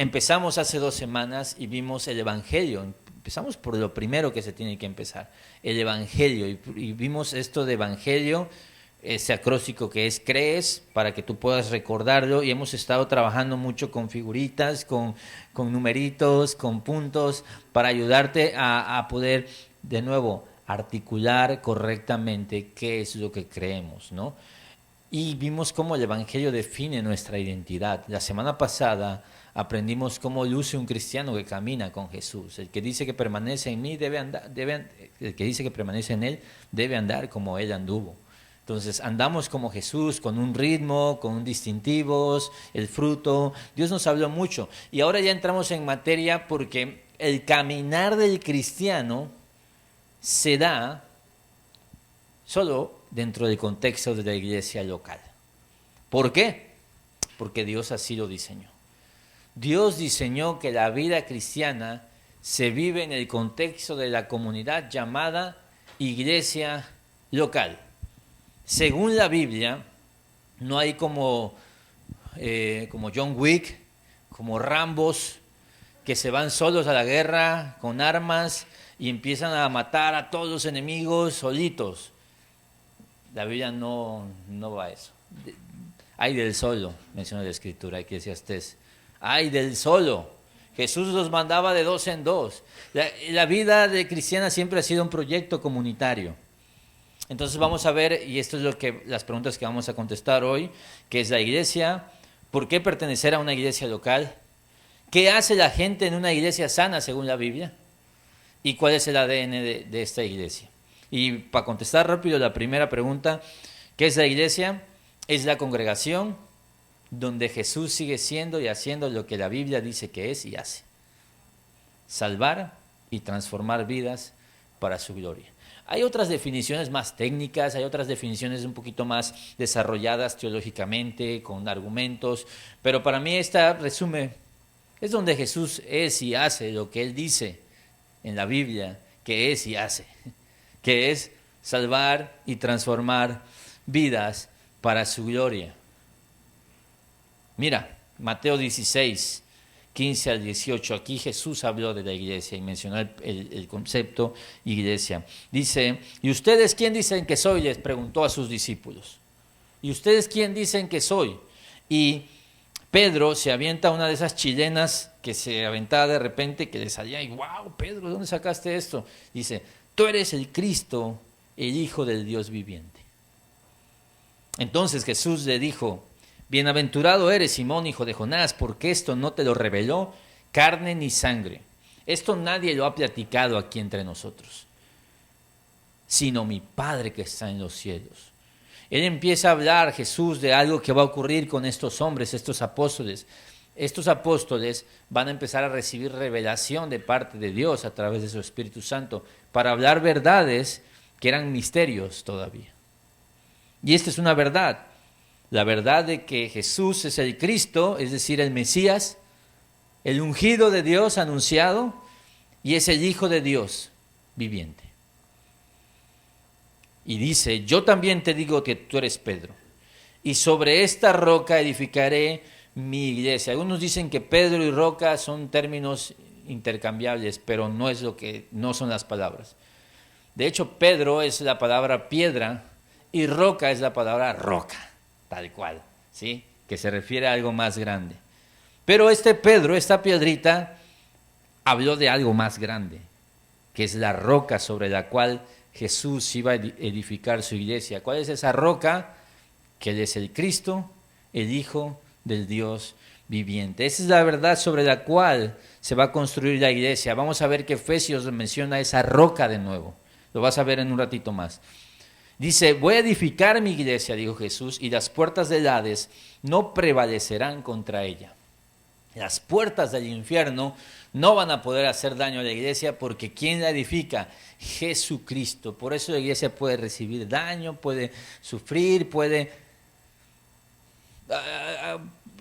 Empezamos hace 2 semanas y vimos el Evangelio. Empezamos por lo primero que se tiene que empezar, el Evangelio. Y vimos esto de Evangelio, ese acróstico que es crees, para que tú puedas recordarlo. Y hemos estado trabajando mucho con figuritas, con numeritos, con puntos, para ayudarte a poder, de nuevo, articular correctamente qué es lo que creemos, ¿no? Y vimos cómo el Evangelio define nuestra identidad. La semana pasada aprendimos cómo luce un cristiano que camina con Jesús. El que dice que permanece en mí el que dice que permanece en él debe andar como él anduvo. Entonces andamos como Jesús, con un ritmo, con un distintivos, el fruto. Dios nos habló mucho. Y ahora ya entramos en materia porque el caminar del cristiano se da solo dentro del contexto de la iglesia local. ¿Por qué? Porque Dios así lo diseñó. Dios diseñó que la vida cristiana se vive en el contexto de la comunidad llamada iglesia local. Según la Biblia, no hay como John Wick, como Rambos, que se van solos a la guerra con armas y empiezan a matar a todos los enemigos solitos. La Biblia no va a eso. Ay del solo, menciona la Escritura, Eclesiastés. Ay del solo. Jesús los mandaba de 2 en 2. La vida de cristiana siempre ha sido un proyecto comunitario. Entonces vamos a ver, y esto es las preguntas que vamos a contestar hoy, ¿qué es la iglesia? ¿Por qué pertenecer a una iglesia local? ¿Qué hace la gente en una iglesia sana según la Biblia? ¿Y cuál es el ADN de esta iglesia? Y para contestar rápido la primera pregunta, ¿qué es la iglesia? Es la congregación donde Jesús sigue siendo y haciendo lo que la Biblia dice que es y hace. Salvar y transformar vidas para su gloria. Hay otras definiciones más técnicas, hay otras definiciones un poquito más desarrolladas teológicamente, con argumentos, pero para mí esta resume, es donde Jesús es y hace lo que Él dice en la Biblia que es y hace, que es salvar y transformar vidas para su gloria. Mira, Mateo 16, 15 al 18, aquí Jesús habló de la iglesia y mencionó el concepto iglesia. Dice, ¿y ustedes quién dicen que soy? Les preguntó a sus discípulos. ¿Y ustedes quién dicen que soy? Y Pedro se avienta una de esas chilenas que se aventaba de repente, que le salía y wow, Pedro, ¿de dónde sacaste esto? Dice, tú eres el Cristo, el Hijo del Dios viviente. Entonces Jesús le dijo, bienaventurado eres, Simón, hijo de Jonás, porque esto no te lo reveló carne ni sangre. Esto nadie lo ha platicado aquí entre nosotros, sino mi Padre que está en los cielos. Él empieza a hablar, Jesús, de algo que va a ocurrir con estos hombres, estos apóstoles. Estos apóstoles van a empezar a recibir revelación de parte de Dios a través de su Espíritu Santo para hablar verdades que eran misterios todavía. Y esta es una verdad. La verdad de que Jesús es el Cristo, es decir, el Mesías, el ungido de Dios anunciado, y es el Hijo de Dios viviente. Y dice, yo también te digo que tú eres Pedro, y sobre esta roca edificaré mi iglesia. Algunos dicen que Pedro y roca son términos intercambiables, pero no son las palabras. De hecho, Pedro es la palabra piedra y roca es la palabra roca. Tal cual, ¿sí? Que se refiere a algo más grande. Pero Pedro, esta piedrita, habló de algo más grande, que es la roca sobre la cual Jesús iba a edificar su iglesia. ¿Cuál es esa roca? Que Él es el Cristo, el Hijo del Dios viviente. Esa es la verdad sobre la cual se va a construir la iglesia. Vamos a ver que Efesios menciona esa roca de nuevo. Lo vas a ver en un ratito más. Dice, voy a edificar mi iglesia, dijo Jesús, y las puertas del Hades no prevalecerán contra ella. Las puertas del infierno no van a poder hacer daño a la iglesia porque ¿quién la edifica? Jesucristo. Por eso la iglesia puede recibir daño, puede sufrir, puede...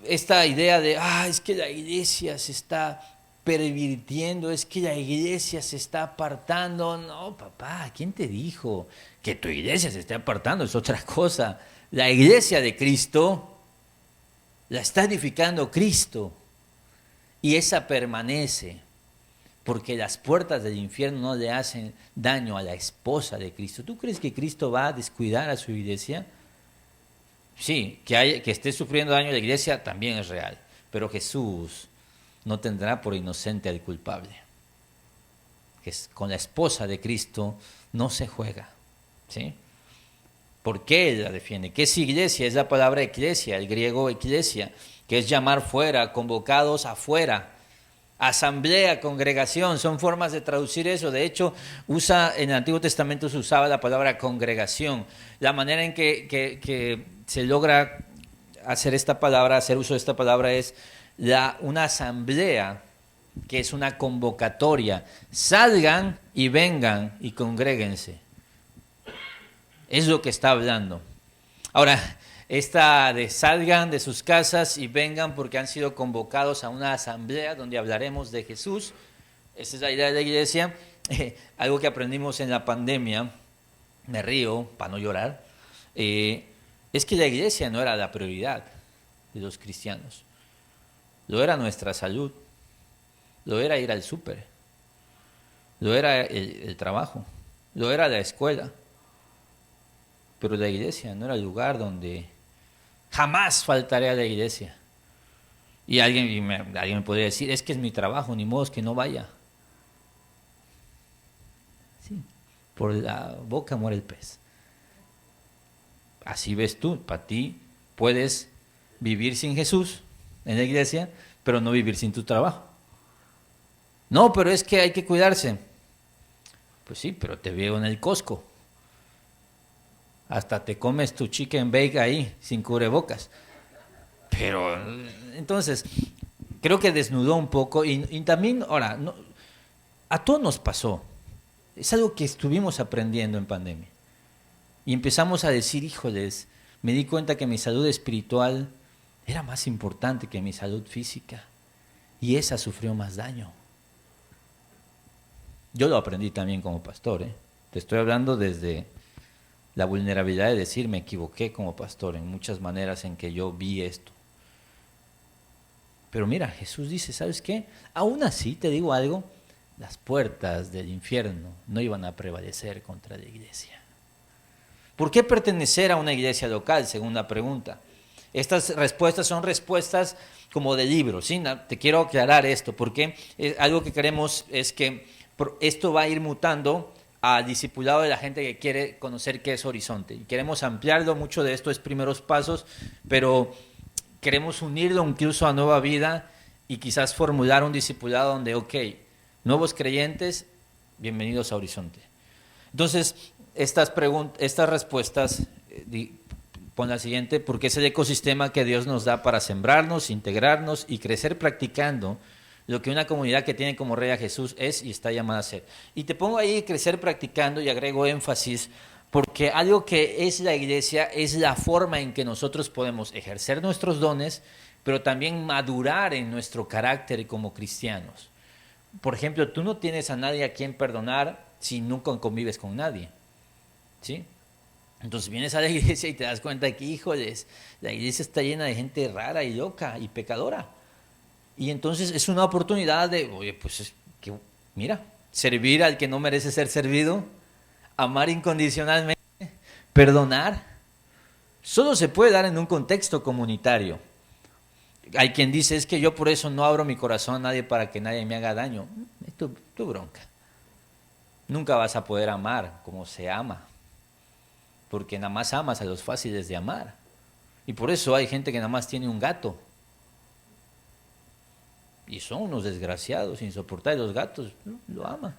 Esta idea de, es que la iglesia se está pervirtiendo, es que la iglesia se está apartando. No, papá, ¿quién te dijo que tu iglesia se esté apartando? Es otra cosa. La iglesia de Cristo la está edificando Cristo. y esa permanece, porque las puertas del infierno no le hacen daño a la esposa de Cristo. ¿Tú crees que Cristo va a descuidar a su iglesia? Sí, que esté sufriendo daño a la iglesia también es real, pero Jesús no tendrá por inocente al culpable. Con la esposa de Cristo no se juega, ¿sí? ¿Por qué Él la defiende? ¿Qué es iglesia? Es la palabra eclesia, el griego eclesia, que es llamar fuera, convocados afuera. Asamblea, congregación, son formas de traducir eso. De hecho, en el Antiguo Testamento se usaba la palabra congregación. La manera en que se logra hacer uso de esta palabra es una asamblea, que es una convocatoria. Salgan y vengan y congréguense. Es lo que está hablando. Ahora, esta de salgan de sus casas y vengan porque han sido convocados a una asamblea donde hablaremos de Jesús. Esa es la idea de la iglesia. Algo que aprendimos en la pandemia, me río para no llorar, es que la iglesia no era la prioridad de los cristianos. Lo era nuestra salud, lo era ir al súper, lo era el trabajo, lo era la escuela. Pero la iglesia no era el lugar donde jamás faltaré a la iglesia. Y alguien me podría decir, es que es mi trabajo, ni modo que no vaya. Sí, por la boca muere el pez. Así ves tú, para ti puedes vivir sin Jesús en la iglesia, pero no vivir sin tu trabajo. No, pero es que hay que cuidarse. Pues sí, pero te veo en el Costco. Hasta te comes tu chicken bake ahí, sin cubrebocas. Pero, entonces, creo que desnudó un poco y también, ahora, no, a todos nos pasó. Es algo que estuvimos aprendiendo en pandemia. Y empezamos a decir, híjoles, me di cuenta que mi salud espiritual era más importante que mi salud física. Y esa sufrió más daño. Yo lo aprendí también como pastor, ¿eh? Te estoy hablando desde la vulnerabilidad de decir, me equivoqué como pastor en muchas maneras en que yo vi esto. Pero mira, Jesús dice, ¿sabes qué? Aún así, te digo algo, las puertas del infierno no iban a prevalecer contra la iglesia. ¿Por qué pertenecer a una iglesia local? Segunda pregunta. Estas respuestas son respuestas como de libro, ¿sí? Te quiero aclarar esto, porque algo que queremos es que esto va a ir mutando al discipulado de la gente que quiere conocer qué es Horizonte. Y queremos ampliarlo, mucho de esto es primeros pasos, pero queremos unirlo incluso a Nueva Vida y quizás formular un discipulado donde, ok, nuevos creyentes, bienvenidos a Horizonte. Entonces, estas respuestas, pon la siguiente, porque es el ecosistema que Dios nos da para sembrarnos, integrarnos y crecer practicando lo que una comunidad que tiene como rey a Jesús es y está llamada a ser. Y te pongo ahí crecer practicando y agrego énfasis, porque algo que es la iglesia es la forma en que nosotros podemos ejercer nuestros dones, pero también madurar en nuestro carácter como cristianos. Por ejemplo, tú no tienes a nadie a quien perdonar si nunca convives con nadie, ¿sí? Entonces vienes a la iglesia y te das cuenta que, híjoles, la iglesia está llena de gente rara y loca y pecadora. Y entonces es una oportunidad de, oye, pues mira, servir al que no merece ser servido, amar incondicionalmente, perdonar. Solo se puede dar en un contexto comunitario. Hay quien dice, es que yo por eso no abro mi corazón a nadie para que nadie me haga daño. Es tu bronca. Nunca vas a poder amar como se ama, porque nada más amas a los fáciles de amar. Y por eso hay gente que nada más tiene un gato. Y son unos desgraciados, insoportables. Los gatos lo aman.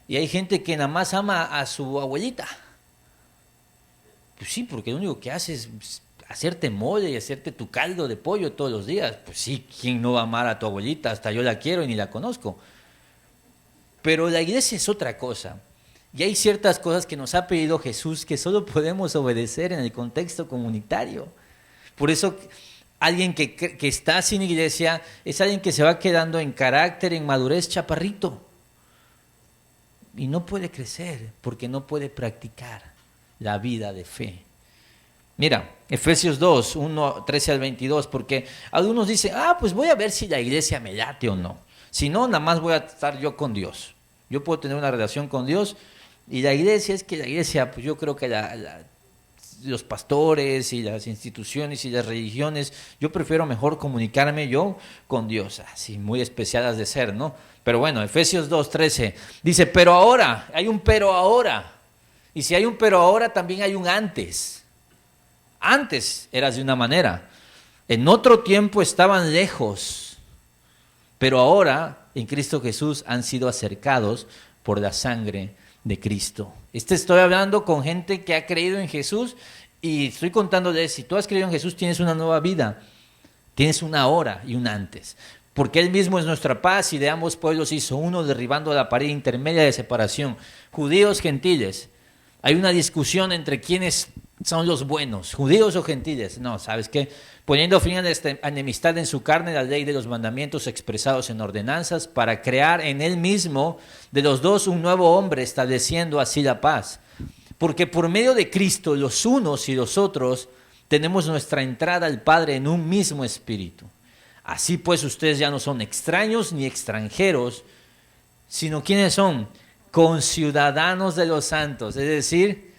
Y hay gente que nada más ama a su abuelita. Pues sí, porque lo único que hace es hacerte mole y hacerte tu caldo de pollo todos los días. Pues sí, ¿quién no va a amar a tu abuelita? Hasta yo la quiero y ni la conozco. Pero la iglesia es otra cosa. Y hay ciertas cosas que nos ha pedido Jesús que solo podemos obedecer en el contexto comunitario. Por eso alguien que está sin iglesia es alguien que se va quedando en carácter, en madurez, chaparrito. Y no puede crecer porque no puede practicar la vida de fe. Mira, Efesios 2, 1, 13 al 22, porque algunos dicen, pues voy a ver si la iglesia me late o no. Si no, nada más voy a estar yo con Dios. Yo puedo tener una relación con Dios y la iglesia, pues yo creo que los pastores y las instituciones y las religiones, yo prefiero mejor comunicarme yo con Dios, así muy especiales de ser, ¿no? Pero bueno, Efesios 2, 13 dice, pero ahora, hay un pero ahora. Y si hay un pero ahora, también hay un antes. Antes eras de una manera, en otro tiempo estaban lejos, pero ahora en Cristo Jesús han sido acercados por la sangre de Cristo. Estoy hablando con gente que ha creído en Jesús y estoy contándoles, si tú has creído en Jesús tienes una nueva vida, tienes una ahora y un antes. Porque Él mismo es nuestra paz y de ambos pueblos hizo uno, derribando la pared intermedia de separación, judíos, gentiles. Hay una discusión entre quiénes son los buenos, judíos o gentiles. No, ¿sabes qué? Poniendo fin a esta enemistad en su carne, la ley de los mandamientos expresados en ordenanzas, para crear en Él mismo de los dos un nuevo hombre, estableciendo así la paz. Porque por medio de Cristo, los unos y los otros, tenemos nuestra entrada al Padre en un mismo espíritu. Así pues, ustedes ya no son extraños ni extranjeros, sino ¿quiénes son? Conciudadanos de los santos. Es decir,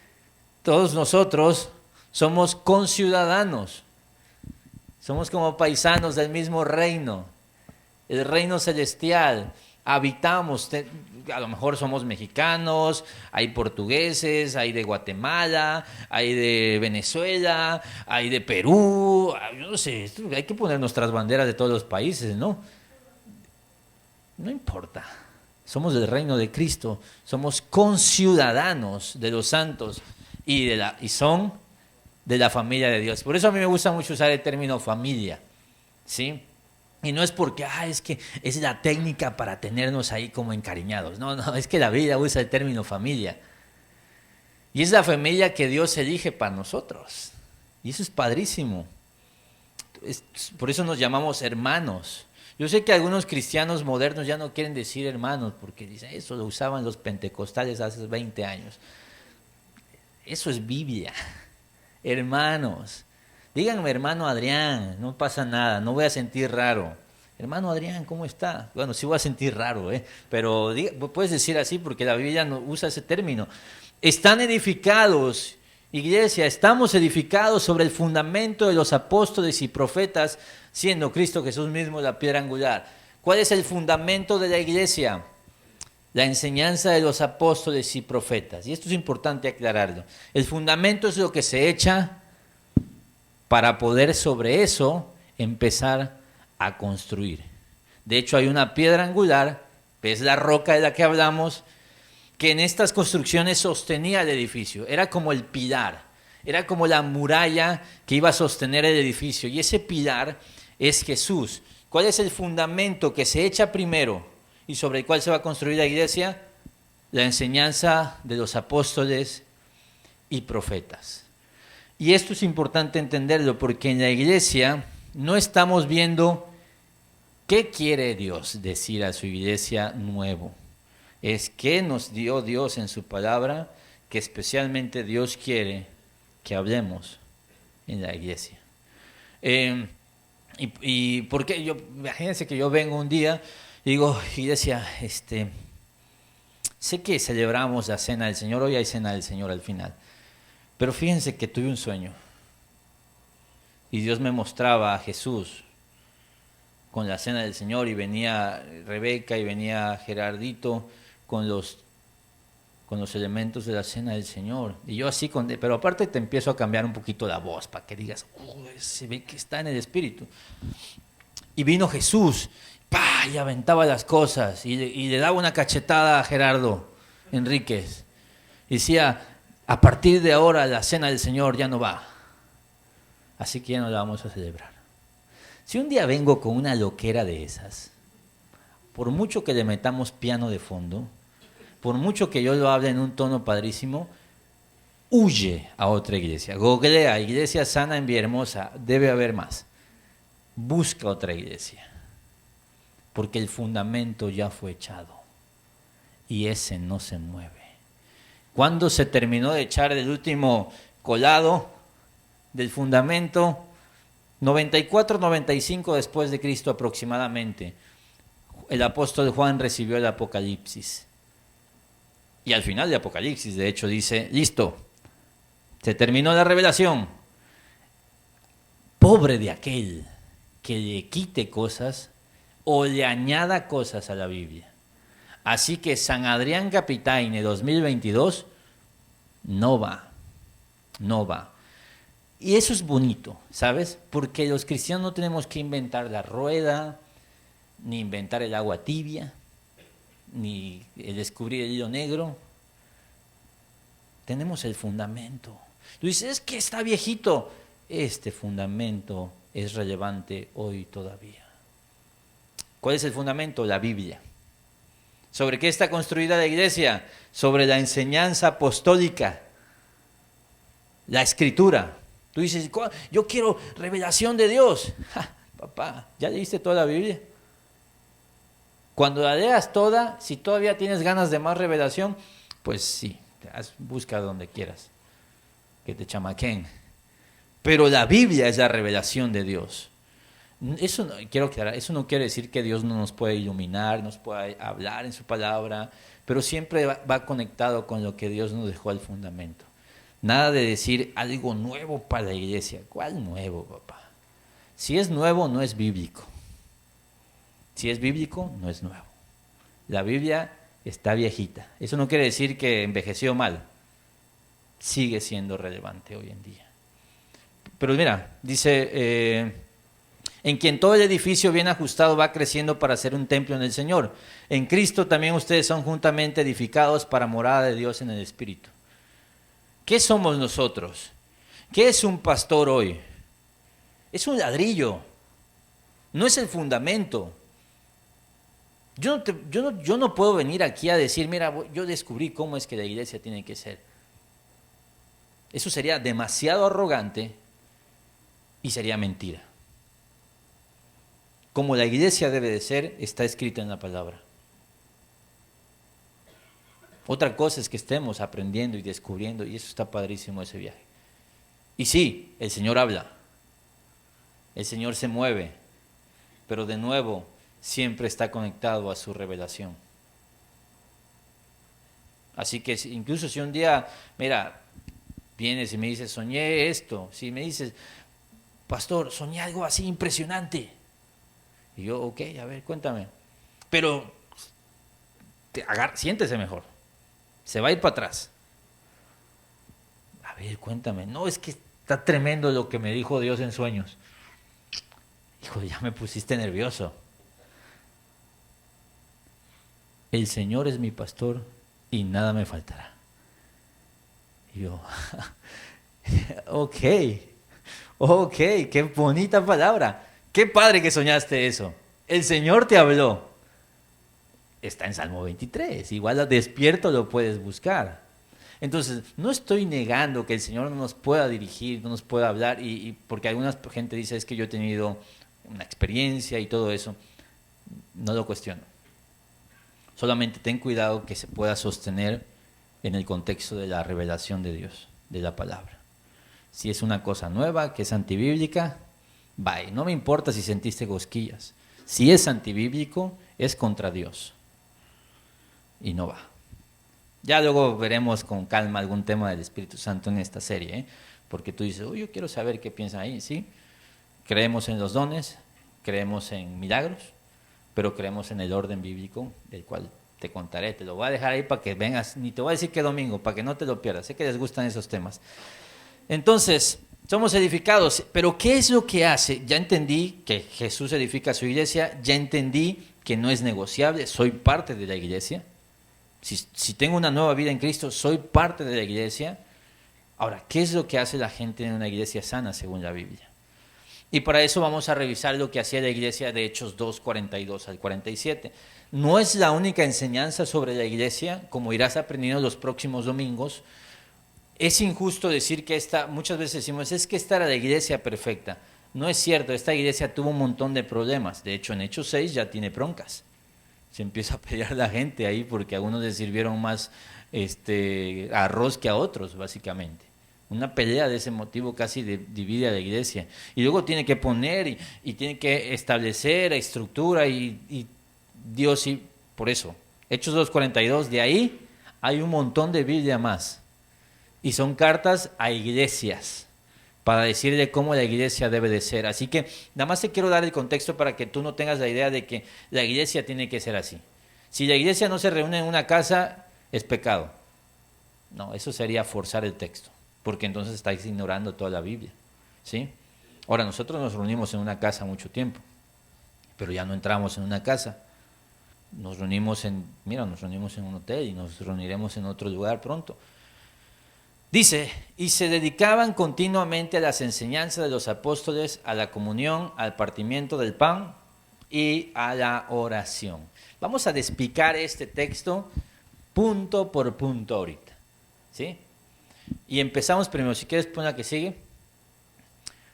todos nosotros somos conciudadanos. Somos como paisanos del mismo reino, el reino celestial. Habitamos, a lo mejor somos mexicanos, hay portugueses, hay de Guatemala, hay de Venezuela, hay de Perú, yo no sé, hay que poner nuestras banderas de todos los países, ¿no? No importa, somos del reino de Cristo, somos conciudadanos de los santos y son de la familia de Dios. Por eso a mí me gusta mucho usar el término familia, ¿sí? Y no es porque, es que es la técnica para tenernos ahí como encariñados. No, es que la Biblia usa el término familia. Y es la familia que Dios elige para nosotros. Y eso es padrísimo. Por eso nos llamamos hermanos. Yo sé que algunos cristianos modernos ya no quieren decir hermanos, porque dicen, eso lo usaban los pentecostales hace 20 años. Eso es Biblia. Hermanos. Díganme, hermano Adrián, no pasa nada, no voy a sentir raro. Hermano Adrián, ¿cómo está? Bueno, sí voy a sentir raro, pero puedes decir así porque la Biblia no usa ese término. Están edificados, iglesia, estamos edificados sobre el fundamento de los apóstoles y profetas, siendo Cristo Jesús mismo la piedra angular. ¿Cuál es el fundamento de la iglesia? La enseñanza de los apóstoles y profetas. Y esto es importante aclararlo. El fundamento es lo que se echa para poder sobre eso empezar a construir. De hecho, hay una piedra angular, que es la roca de la que hablamos, que en estas construcciones sostenía el edificio. Era como el pilar, era como la muralla que iba a sostener el edificio. Y ese pilar es Jesús. ¿Cuál es el fundamento que se echa primero y sobre el cual se va a construir la iglesia? La enseñanza de los apóstoles y profetas. Y esto es importante entenderlo porque en la iglesia no estamos viendo qué quiere Dios decir a su iglesia nuevo. Es qué nos dio Dios en su palabra, que especialmente Dios quiere que hablemos en la iglesia. Y porque imagínense que yo vengo un día y digo, iglesia, sé que celebramos la cena del Señor, hoy hay cena del Señor al final. Pero fíjense que tuve un sueño y Dios me mostraba a Jesús con la cena del Señor y venía Rebeca y venía Gerardito con los elementos de la cena del Señor. Y yo así, pero aparte te empiezo a cambiar un poquito la voz para que digas, se ve que está en el Espíritu. Y vino Jesús, y aventaba las cosas y le daba una cachetada a Gerardo Enríquez. Y decía, a partir de ahora la cena del Señor ya no va. Así que ya no la vamos a celebrar. Si un día vengo con una loquera de esas, por mucho que le metamos piano de fondo, por mucho que yo lo hable en un tono padrísimo, huye a otra iglesia. Googlea, iglesia sana en Villahermosa, debe haber más. Busca otra iglesia. Porque el fundamento ya fue echado. Y ese no se mueve. Cuando se terminó de echar el último colado del fundamento 94-95 después de Cristo aproximadamente. El apóstol Juan recibió el Apocalipsis. Y al final de Apocalipsis, de hecho, dice, listo, se terminó la revelación. Pobre de aquel que le quite cosas o le añada cosas a la Biblia. Así que San Adrián Capitaine 2022 no va. Y eso es bonito, ¿sabes? Porque los cristianos no tenemos que inventar la rueda, ni inventar el agua tibia, ni descubrir el hilo negro. Tenemos el fundamento. Tú dices, es que está viejito. Este fundamento es relevante hoy todavía. ¿Cuál es el fundamento? La Biblia. ¿Sobre qué está construida la iglesia? Sobre la enseñanza apostólica, la Escritura. Tú dices, yo quiero revelación de Dios. Ja, papá, ¿ya leíste toda la Biblia? Cuando la leas toda, si todavía tienes ganas de más revelación, pues sí, busca donde quieras, que te chamaquen. Pero la Biblia es la revelación de Dios. Eso no, quiero aclarar, eso no quiere decir que Dios no nos puede iluminar, nos pueda hablar en su palabra, pero siempre va conectado con lo que Dios nos dejó al fundamento. Nada de decir algo nuevo para la iglesia. ¿Cuál nuevo, papá? Si es nuevo, no es bíblico. Si es bíblico, no es nuevo. La Biblia está viejita. Eso no quiere decir que envejeció mal. Sigue siendo relevante hoy en día. Pero mira, dice, en quien todo el edificio bien ajustado va creciendo para ser un templo en el Señor. En Cristo también ustedes son juntamente edificados para morada de Dios en el Espíritu. ¿Qué somos nosotros? ¿Qué es un pastor hoy? Es un ladrillo. No es el fundamento. Yo no puedo venir aquí a decir, mira, yo descubrí cómo es que la iglesia tiene que ser. Eso sería demasiado arrogante y sería mentira. Como la iglesia debe de ser, está escrito en la palabra. Otra cosa es que estemos aprendiendo y descubriendo, y eso está padrísimo ese viaje. Y sí, el Señor habla, el Señor se mueve, pero de nuevo siempre está conectado a su revelación. Así que incluso si un día, mira, vienes y me dices, soñé esto, si me dices, pastor, soñé algo así impresionante. Y yo, ok, a ver, cuéntame. Pero siéntese mejor. Se va a ir para atrás. A ver, cuéntame. No, es que está tremendo lo que me dijo Dios en sueños. Hijo, ya me pusiste nervioso. El Señor es mi pastor y nada me faltará. Y yo, ok, qué bonita palabra. Qué padre que soñaste eso. El Señor te habló. Está en Salmo 23, igual despierto lo puedes buscar. Entonces, no estoy negando que el Señor no nos pueda dirigir, no nos pueda hablar, y porque alguna gente dice, es que yo he tenido una experiencia y todo eso. No lo cuestiono. Solamente ten cuidado que se pueda sostener en el contexto de la revelación de Dios, de la palabra. Si es una cosa nueva, que es antibíblica, bye. No me importa si sentiste cosquillas. Si es antibíblico, es contra Dios. Y no va. Ya luego veremos con calma algún tema del Espíritu Santo en esta serie, porque tú dices, yo quiero saber qué piensan ahí, ¿sí? Creemos en los dones, creemos en milagros, pero creemos en el orden bíblico, del cual te contaré, te lo voy a dejar ahí para que vengas, ni te voy a decir qué domingo, para que no te lo pierdas, sé que les gustan esos temas. Entonces, somos edificados, pero ¿qué es lo que hace? Ya entendí que Jesús edifica su iglesia, ya entendí que no es negociable, soy parte de la iglesia. Si tengo una nueva vida en Cristo, soy parte de la iglesia. Ahora, ¿qué es lo que hace la gente en una iglesia sana según la Biblia? Y para eso vamos a revisar lo que hacía la iglesia de Hechos 2, 42 al 47. No es la única enseñanza sobre la iglesia, como irás aprendiendo los próximos domingos. Es injusto decir que muchas veces decimos, es que esta era la iglesia perfecta. No es cierto, esta iglesia tuvo un montón de problemas. De hecho, en Hechos 6 ya tiene broncas. Se empieza a pelear la gente ahí porque a unos les sirvieron más arroz que a otros, básicamente. Una pelea de ese motivo casi divide a la iglesia. Y luego tiene que poner y tiene que establecer estructura y Dios, y por eso, Hechos 2:42, de ahí hay un montón de Biblia más. Y son cartas a iglesias para decir de cómo la iglesia debe de ser. Así que nada más te quiero dar el contexto para que tú no tengas la idea de que la iglesia tiene que ser así. Si la iglesia no se reúne en una casa, es pecado. No, eso sería forzar el texto, porque entonces estáis ignorando toda la Biblia, ¿sí? Ahora, nosotros nos reunimos en una casa mucho tiempo, pero ya no entramos en una casa. Nos reunimos nos reunimos en un hotel y nos reuniremos en otro lugar pronto. Dice, y se dedicaban continuamente a las enseñanzas de los apóstoles, a la comunión, al partimiento del pan y a la oración. Vamos a despicar este texto punto por punto ahorita, ¿sí? Y empezamos primero, si quieres pon la que sigue.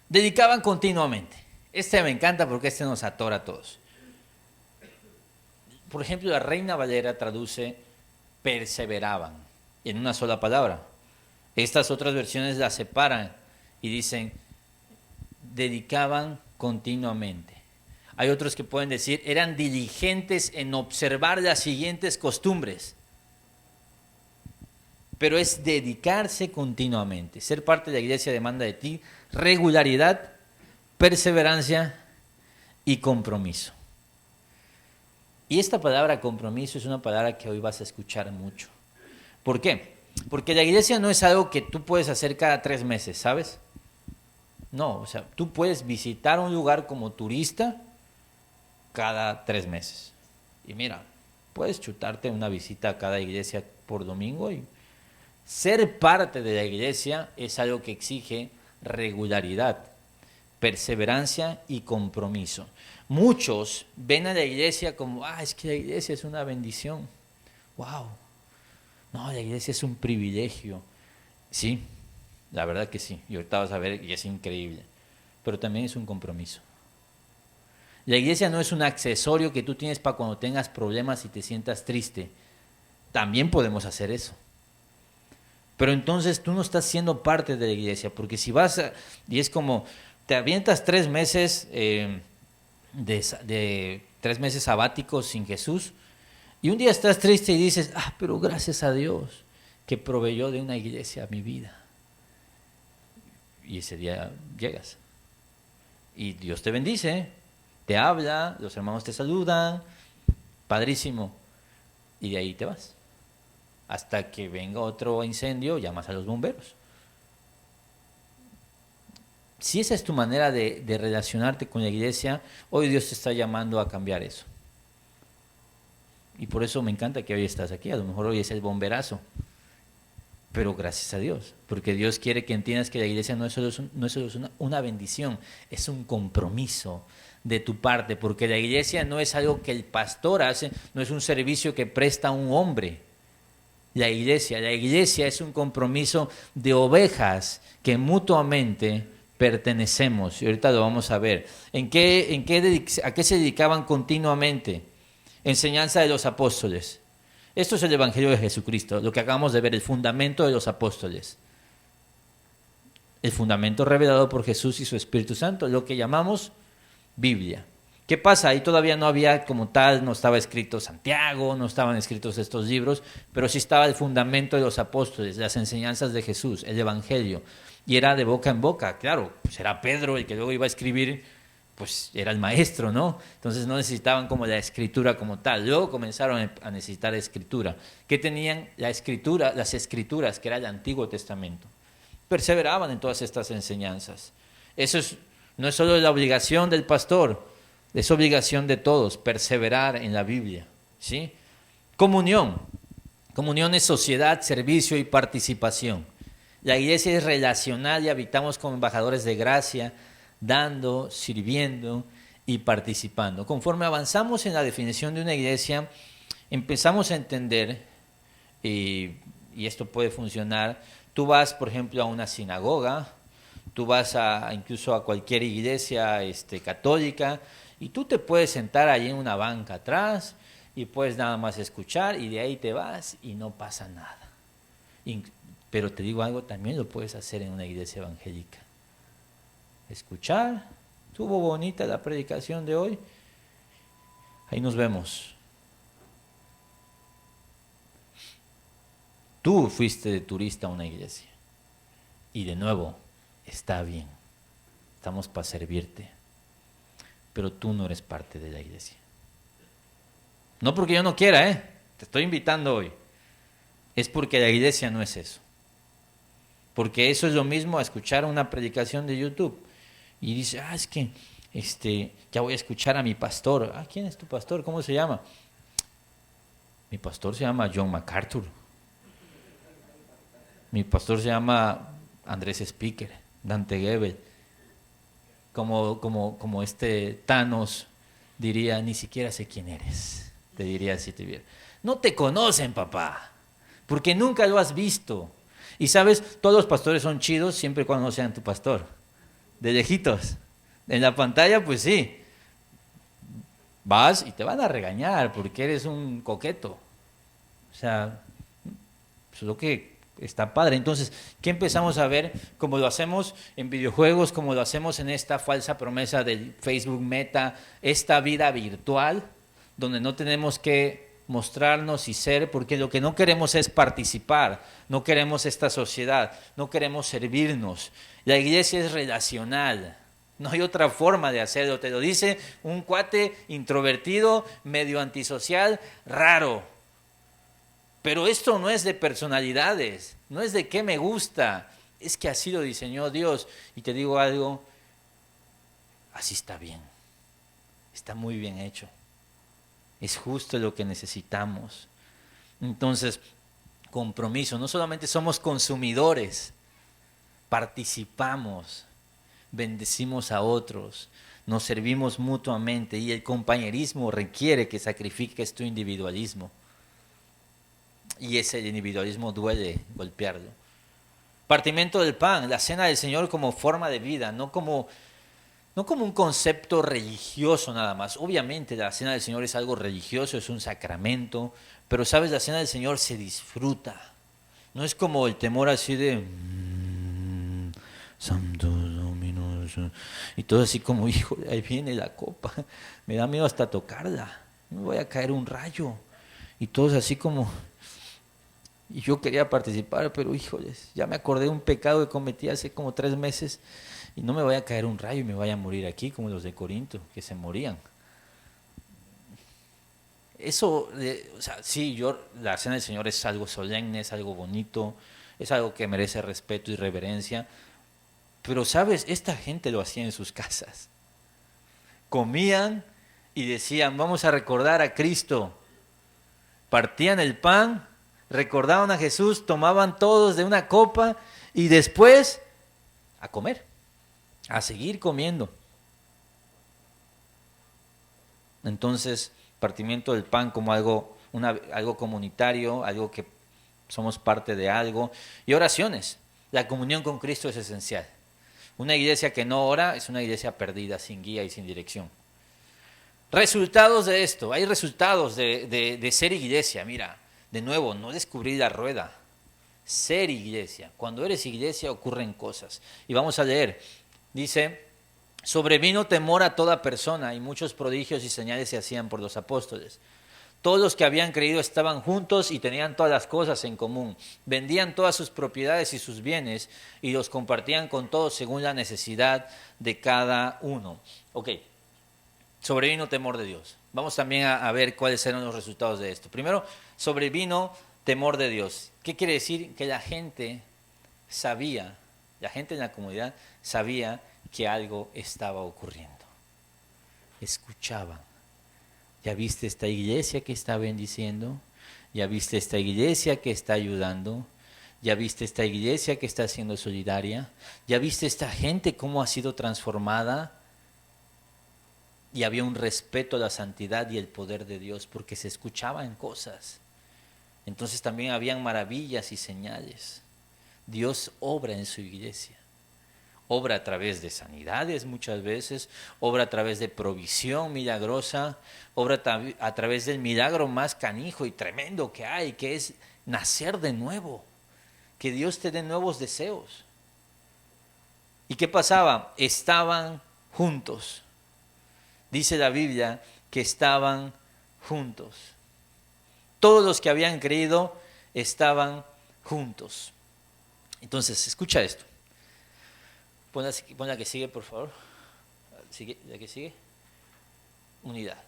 Dedicaban continuamente. Este me encanta porque este nos atora a todos. Por ejemplo, la Reina Valera traduce perseveraban en una sola palabra. Estas otras versiones las separan y dicen dedicaban continuamente. Hay otros que pueden decir eran diligentes en observar las siguientes costumbres. Pero es dedicarse continuamente. Ser parte de la iglesia demanda de ti regularidad, perseverancia y compromiso. Y esta palabra compromiso es una palabra que hoy vas a escuchar mucho. ¿Por qué? Porque la iglesia no es algo que tú puedes hacer cada 3 meses, ¿sabes? No, o sea, tú puedes visitar un lugar como turista cada 3 meses. Y mira, puedes chutarte una visita a cada iglesia por domingo y ser parte de la iglesia es algo que exige regularidad, perseverancia y compromiso. Muchos ven a la iglesia como, es que la iglesia es una bendición. ¡Wow! No, la iglesia es un privilegio. Sí, la verdad que sí. Y ahorita vas a ver y es increíble. Pero también es un compromiso. La iglesia no es un accesorio que tú tienes para cuando tengas problemas y te sientas triste. También podemos hacer eso. Pero entonces tú no estás siendo parte de la iglesia, porque si vas y es como, te avientas 3 meses de 3 meses sabáticos sin Jesús, y un día estás triste y dices, pero gracias a Dios que proveyó de una iglesia a mi vida. Y ese día llegas. Y Dios te bendice, te habla, los hermanos te saludan, padrísimo. Y de ahí te vas. Hasta que venga otro incendio, llamas a los bomberos. Si esa es tu manera de relacionarte con la iglesia, hoy Dios te está llamando a cambiar eso. Y por eso me encanta que hoy estás aquí. A lo mejor hoy es el bomberazo. Pero gracias a Dios. Porque Dios quiere que entiendas que la iglesia no es solo una bendición, es un compromiso de tu parte. Porque la iglesia no es algo que el pastor hace, no es un servicio que presta un hombre. La iglesia es un compromiso de ovejas que mutuamente pertenecemos. Y ahorita lo vamos a ver. ¿A qué se dedicaban continuamente? Enseñanza de los apóstoles. Esto es el Evangelio de Jesucristo, lo que acabamos de ver, el fundamento de los apóstoles. El fundamento revelado por Jesús y su Espíritu Santo, lo que llamamos Biblia. ¿Qué pasa? Ahí todavía no había como tal, no estaba escrito Santiago, no estaban escritos estos libros, pero sí estaba el fundamento de los apóstoles, las enseñanzas de Jesús, el Evangelio. Y era de boca en boca, claro, pues era Pedro el que luego iba a escribir, pues era el maestro, ¿no? Entonces no necesitaban como la escritura como tal. Luego comenzaron a necesitar escritura. ¿Qué tenían? Las escrituras, que era el Antiguo Testamento. Perseveraban en todas estas enseñanzas. No es solo la obligación del pastor, es obligación de todos, perseverar en la Biblia, ¿sí? Comunión. Comunión es sociedad, servicio y participación. La iglesia es relacional y habitamos como embajadores de gracia, dando, sirviendo y participando. Conforme avanzamos en la definición de una iglesia, empezamos a entender, y esto puede funcionar, tú vas, por ejemplo, a una sinagoga, tú vas incluso a cualquier iglesia católica, y tú te puedes sentar ahí en una banca atrás, y puedes nada más escuchar, y de ahí te vas, y no pasa nada. Pero te digo algo, también lo puedes hacer en una iglesia evangélica. Escuchar, estuvo bonita la predicación de hoy, ahí nos vemos. Tú fuiste de turista a una iglesia y de nuevo, está bien, estamos para servirte, pero tú no eres parte de la iglesia. No porque yo no quiera, te estoy invitando hoy, es porque la iglesia no es eso. Porque eso es lo mismo a escuchar una predicación de YouTube y dice, es que ya voy a escuchar a mi pastor. ¿Quién es tu pastor? ¿Cómo se llama? Mi pastor se llama John MacArthur. Mi pastor se llama Andrés Speaker, Dante Gebel. Como Thanos diría, ni siquiera sé quién eres. Te diría si te viera. No te conocen, papá, porque nunca lo has visto. Y sabes, todos los pastores son chidos siempre y cuando no sean tu pastor. De lejitos. En la pantalla, pues sí. Vas y te van a regañar porque eres un coqueto. O sea, es lo que está padre. Entonces, ¿qué empezamos a ver? Como lo hacemos en videojuegos, como lo hacemos en esta falsa promesa del Facebook Meta, esta vida virtual, donde no tenemos que mostrarnos y ser, porque lo que no queremos es participar, no queremos esta sociedad, no queremos servirnos. La iglesia es relacional, no hay otra forma de hacerlo. Te lo dice un cuate introvertido, medio antisocial, raro. Pero esto no es de personalidades, no es de qué me gusta, es que así lo diseñó Dios. Y te digo algo, así está bien, está muy bien hecho. Es justo lo que necesitamos. Entonces, compromiso. No solamente somos consumidores, participamos, bendecimos a otros, nos servimos mutuamente y el compañerismo requiere que sacrifiques tu individualismo. Y ese individualismo duele golpearlo. Partimiento del pan, la cena del Señor como forma de vida, no como un concepto religioso nada más. Obviamente la cena del Señor es algo religioso, es un sacramento, pero sabes, la cena del Señor se disfruta. No es como el temor así de Santo Dominus y todo así como, hijo, ahí viene la copa, me da miedo hasta tocarla, me voy a caer un rayo. Y todos así como, y yo quería participar, pero híjoles, ya me acordé de un pecado que cometí hace como 3 meses. Y no me vaya a caer un rayo y me vaya a morir aquí como los de Corinto, que se morían. Eso, o sea, sí, la cena del Señor es algo solemne, es algo bonito, es algo que merece respeto y reverencia. Pero, ¿sabes? Esta gente lo hacía en sus casas. Comían y decían, vamos a recordar a Cristo. Partían el pan, recordaban a Jesús, tomaban todos de una copa y después a comer. A seguir comiendo. Entonces, partimiento del pan como algo comunitario, algo que somos parte de algo. Y oraciones. La comunión con Cristo es esencial. Una iglesia que no ora es una iglesia perdida, sin guía y sin dirección. Resultados de esto. Hay resultados de ser iglesia. Mira, de nuevo, no descubrir la rueda. Ser iglesia. Cuando eres iglesia ocurren cosas. Y vamos a leer. Dice, sobrevino temor a toda persona y muchos prodigios y señales se hacían por los apóstoles. Todos los que habían creído estaban juntos y tenían todas las cosas en común. Vendían todas sus propiedades y sus bienes y los compartían con todos según la necesidad de cada uno. Ok, sobrevino temor de Dios. Vamos también a ver cuáles eran los resultados de esto. Primero, sobrevino temor de Dios. ¿Qué quiere decir? Que la gente sabía, la gente en la comunidad sabía que algo estaba ocurriendo. Escuchaban. ¿Ya viste esta iglesia que está bendiciendo? ¿Ya viste esta iglesia que está ayudando? ¿Ya viste esta iglesia que está siendo solidaria? ¿Ya viste esta gente cómo ha sido transformada? Y había un respeto a la santidad y el poder de Dios porque se escuchaban cosas. Entonces también habían maravillas y señales. Dios obra en su iglesia. Obra a través de sanidades muchas veces, obra a través de provisión milagrosa, obra a través del milagro más canijo y tremendo que hay, que es nacer de nuevo. que Dios te dé nuevos deseos. ¿Y qué pasaba? Estaban juntos. Dice la Biblia que estaban juntos. Todos los que habían creído estaban juntos. Entonces, escucha esto. Pon la que sigue, por favor. La que sigue. Unidad.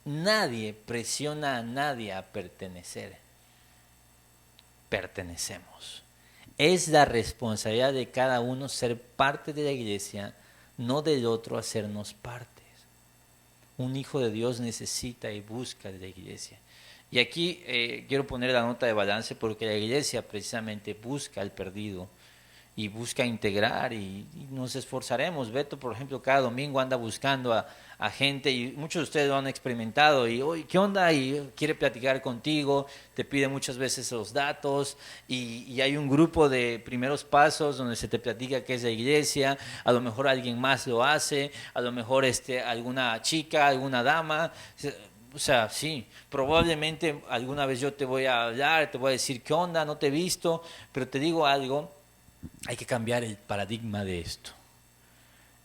Nadie presiona a nadie a pertenecer. Pertenecemos. Es la responsabilidad de cada uno ser parte de la iglesia, no del otro hacernos partes. Un hijo de Dios necesita y busca de la iglesia. Y aquí quiero poner la nota de balance porque la iglesia precisamente busca al perdido y busca integrar y nos esforzaremos. Beto, por ejemplo, cada domingo anda buscando a gente y muchos de ustedes lo han experimentado y, oye, ¿qué onda? Y quiere platicar contigo, te pide muchas veces los datos y hay un grupo de primeros pasos donde se te platica qué es la iglesia, a lo mejor alguien más lo hace, a lo mejor alguna chica, alguna dama. O sea, sí, probablemente alguna vez yo te voy a hablar, te voy a decir qué onda, no te he visto, pero te digo algo, hay que cambiar el paradigma de esto.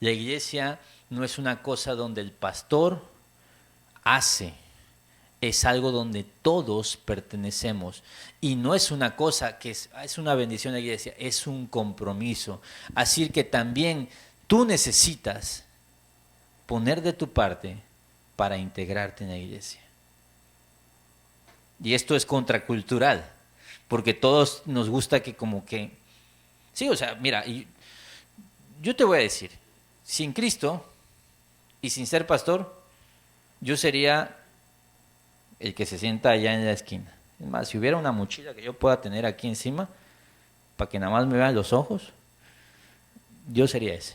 La iglesia no es una cosa donde el pastor hace, es algo donde todos pertenecemos. Y no es una cosa que es una bendición de la iglesia, es un compromiso. Así que también tú necesitas poner de tu parte para integrarte en la iglesia. Y esto es contracultural, porque todos nos gusta que como que... Sí, o sea, mira, yo te voy a decir, sin Cristo y sin ser pastor, yo sería el que se sienta allá en la esquina. Es más, si hubiera una mochila que yo pueda tener aquí encima, para que nada más me vean los ojos, yo sería ese.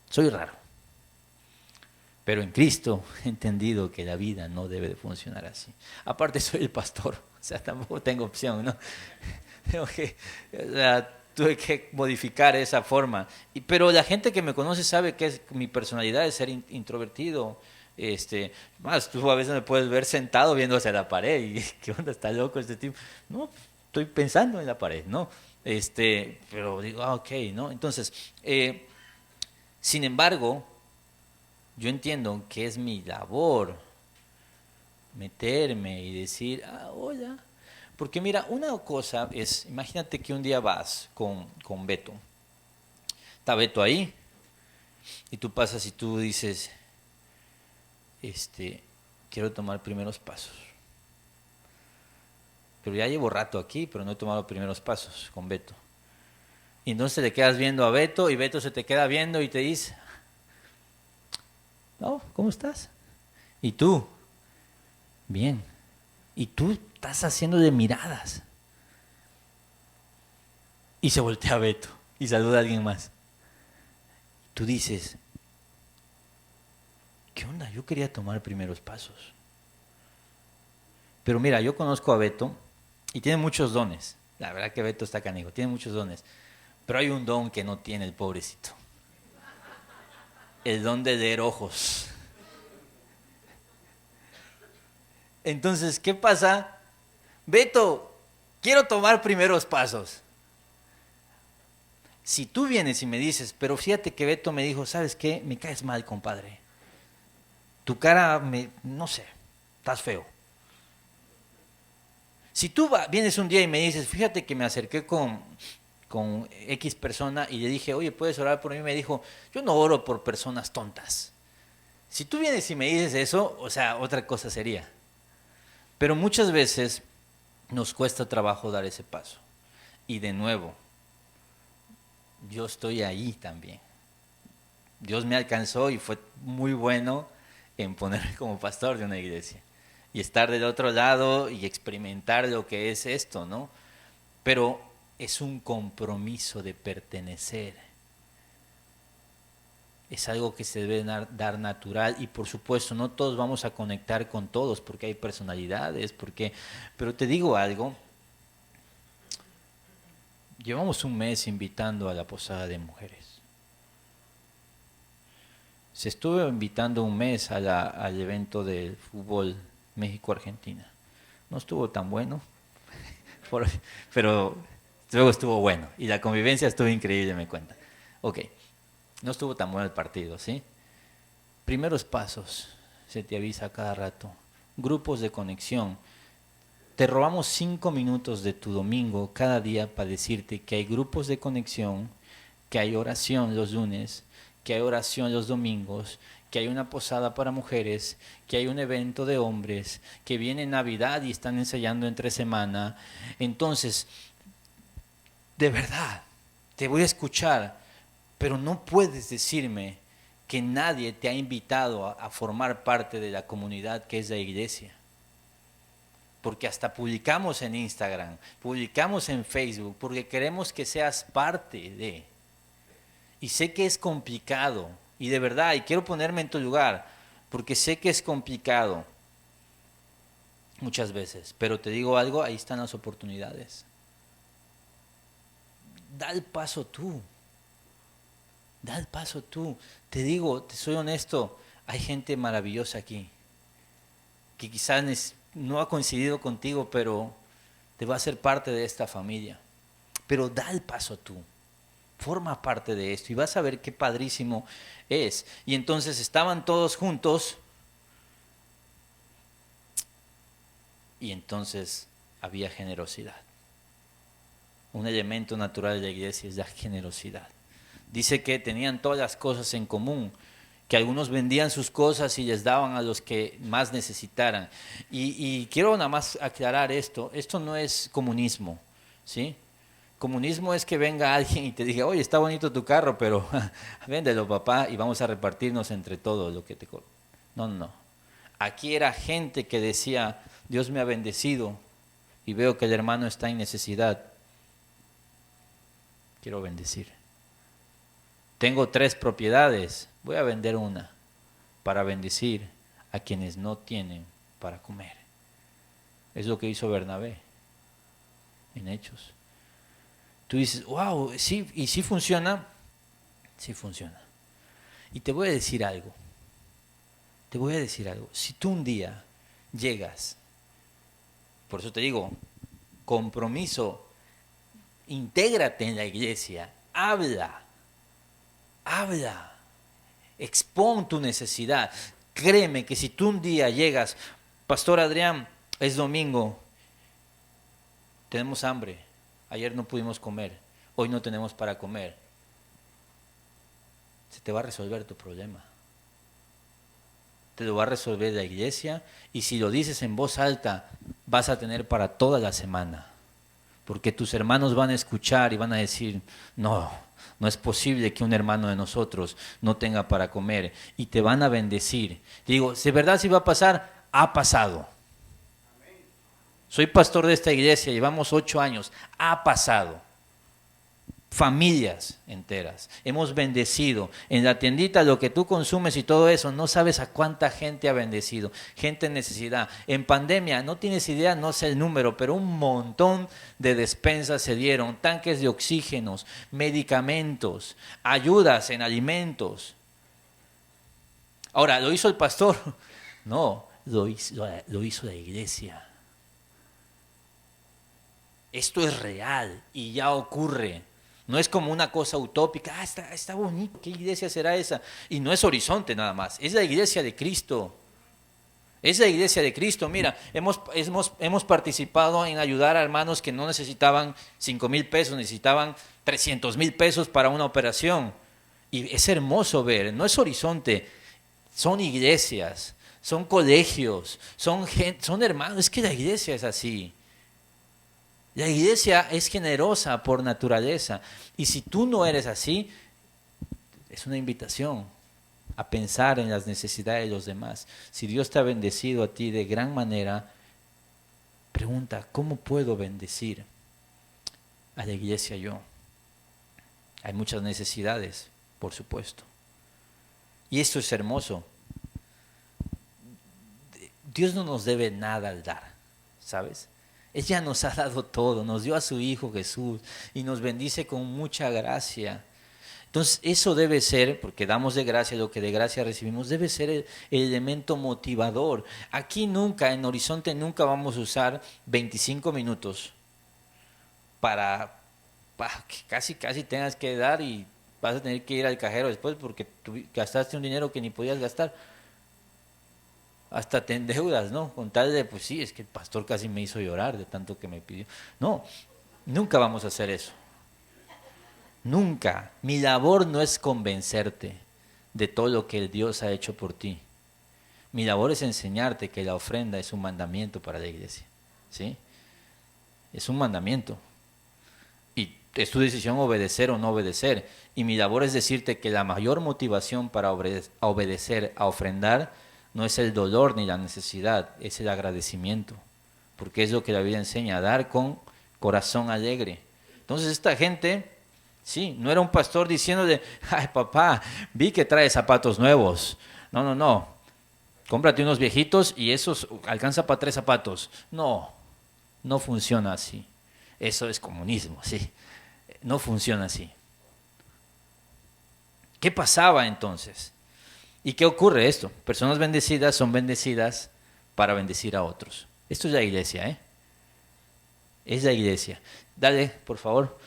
Soy raro. Pero en Cristo he entendido que la vida no debe de funcionar así. Aparte soy el pastor, o sea, tampoco tengo opción, ¿no? Tuve que modificar esa forma. Pero la gente que me conoce sabe que mi personalidad es ser introvertido. Más tú a veces me puedes ver sentado viendo hacia la pared y ¿qué onda? ¿Está loco este tipo? No, estoy pensando en la pared, ¿no? Pero digo, ok, ¿no? Entonces, sin embargo, yo entiendo que es mi labor meterme y decir, hola. Porque mira, una cosa es, imagínate que un día vas con Beto. Está Beto ahí y tú pasas y tú dices, quiero tomar primeros pasos. Pero ya llevo rato aquí, pero no he tomado primeros pasos con Beto. Y entonces te quedas viendo a Beto y Beto se te queda viendo y te dice, no, ¿cómo estás? ¿Y tú? Bien. Y tú estás haciendo de miradas. Y se voltea a Beto y saluda a alguien más. Tú dices, ¿qué onda? Yo quería tomar primeros pasos. Pero mira, yo conozco a Beto y tiene muchos dones. La verdad que Beto está canijo, tiene muchos dones. Pero hay un don que no tiene el pobrecito. El don de leer ojos. Entonces, ¿qué pasa? Beto, quiero tomar primeros pasos. Si tú vienes y me dices, pero fíjate que Beto me dijo, ¿sabes qué? Me caes mal, compadre. Tu cara, no sé, estás feo. Si tú vienes un día y me dices, fíjate que me acerqué con X persona y le dije, oye, ¿puedes orar por mí? Me dijo, yo no oro por personas tontas. Si tú vienes y me dices eso, o sea, otra cosa sería. Pero muchas veces nos cuesta trabajo dar ese paso. Y de nuevo, yo estoy ahí también. Dios me alcanzó y fue muy bueno en ponerme como pastor de una iglesia. Y estar del otro lado y experimentar lo que es esto, ¿no? Pero es un compromiso de pertenecer. Es algo que se debe dar natural y por supuesto no todos vamos a conectar con todos porque hay personalidades, pero te digo algo, llevamos un mes invitando a la posada de mujeres. Se estuvo invitando un mes al evento del fútbol México-Argentina. No estuvo tan bueno, pero Luego estuvo bueno y la convivencia estuvo increíble, me cuenta. Ok, no estuvo tan bueno el partido, ¿sí? Primeros pasos, se te avisa cada rato. Grupos de conexión. Te robamos 5 minutos de tu domingo cada día para decirte que hay grupos de conexión, que hay oración los lunes, que hay oración los domingos, que hay una posada para mujeres, que hay un evento de hombres, que viene Navidad y están ensayando entre semana. Entonces, de verdad, te voy a escuchar, pero no puedes decirme que nadie te ha invitado a formar parte de la comunidad que es la iglesia. Porque hasta publicamos en Instagram, publicamos en Facebook, porque queremos que seas parte de. Y sé que es complicado, y de verdad, y quiero ponerme en tu lugar, porque sé que es complicado muchas veces, pero te digo algo, ahí están las oportunidades. Da el paso tú, da el paso tú. Te digo, te soy honesto, hay gente maravillosa aquí, que quizás no ha coincidido contigo, pero te va a ser parte de esta familia. Pero da el paso tú. Forma parte de esto y vas a ver qué padrísimo es. Y entonces estaban todos juntos y entonces había generosidad. Un elemento natural de la iglesia es la generosidad. Dice que tenían todas las cosas en común, que algunos vendían sus cosas y les daban a los que más necesitaran. Y quiero nada más aclarar esto no es comunismo, ¿sí? Comunismo es que venga alguien y te diga, oye, está bonito tu carro, pero véndelo, papá, y vamos a repartirnos entre todos lo que te... No, no, no. Aquí era gente que decía, Dios me ha bendecido y veo que el hermano está en necesidad. Quiero bendecir. Tengo 3 propiedades, voy a vender una para bendecir a quienes no tienen para comer. Es lo que hizo Bernabé en Hechos. Tú dices, wow, sí, ¿y sí funciona? Sí funciona. Y te voy a decir algo. Si tú un día llegas, por eso te digo, compromiso, intégrate en la iglesia, habla, expón tu necesidad. Créeme que si tú un día llegas, Pastor Adrián, es domingo, tenemos hambre. Ayer no pudimos comer, hoy no tenemos para comer. Se te va a resolver tu problema. Te lo va a resolver la iglesia y si lo dices en voz alta, vas a tener para toda la semana. Porque tus hermanos van a escuchar y van a decir, no es posible que un hermano de nosotros no tenga para comer. Y te van a bendecir. Te digo, ¿de verdad si va a pasar? Ha pasado. Soy pastor de esta iglesia, llevamos 8 años, ha pasado. Familias enteras, hemos bendecido. En la tiendita lo que tú consumes y todo eso, no sabes a cuánta gente ha bendecido. Gente en necesidad. En pandemia, no tienes idea, no sé el número, pero un montón de despensas se dieron. Tanques de oxígenos, medicamentos, ayudas en alimentos. Ahora, ¿lo hizo el pastor? No, lo hizo la iglesia. Esto es real y ya ocurre. No es como una cosa utópica. Está bonito. ¿Qué iglesia será esa? Y no es Horizonte nada más. Es la iglesia de Cristo. Es la iglesia de Cristo. Mira, hemos participado en ayudar a hermanos que no necesitaban 5,000 pesos, necesitaban 300,000 pesos para una operación. Y es hermoso ver. No es Horizonte. Son iglesias, son colegios, son hermanos. Es que la iglesia es así. La iglesia es generosa por naturaleza. Y si tú no eres así, es una invitación a pensar en las necesidades de los demás. Si Dios te ha bendecido a ti de gran manera, pregunta, ¿cómo puedo bendecir a la iglesia yo? Hay muchas necesidades, por supuesto. Y esto es hermoso. Dios no nos debe nada al dar, ¿sabes? Él ya nos ha dado todo, nos dio a su Hijo Jesús y nos bendice con mucha gracia. Entonces eso debe ser, porque damos de gracia lo que de gracia recibimos, debe ser el elemento motivador. Aquí nunca, en Horizonte nunca vamos a usar 25 minutos para que casi tengas que dar y vas a tener que ir al cajero después porque tú gastaste un dinero que ni podías gastar. Hasta te endeudas, ¿no? Con tal de, pues sí, es que el pastor casi me hizo llorar de tanto que me pidió. No, nunca vamos a hacer eso. Nunca. Mi labor no es convencerte de todo lo que Dios ha hecho por ti. Mi labor es enseñarte que la ofrenda es un mandamiento para la iglesia. ¿Sí? Es un mandamiento. Y es tu decisión obedecer o no obedecer. Y mi labor es decirte que la mayor motivación para obedecer, a ofrendar, no es el dolor ni la necesidad, es el agradecimiento. Porque es lo que la Biblia enseña, dar con corazón alegre. Entonces esta gente, sí, no era un pastor diciéndole, ay papá, vi que trae zapatos nuevos. No, cómprate unos viejitos y esos alcanza para 3 zapatos. No funciona así. Eso es comunismo, sí. No funciona así. ¿Qué pasaba entonces? ¿Y qué ocurre esto? Personas bendecidas son bendecidas para bendecir a otros. Esto es la iglesia, ¿eh? Es la iglesia. Dale, por favor.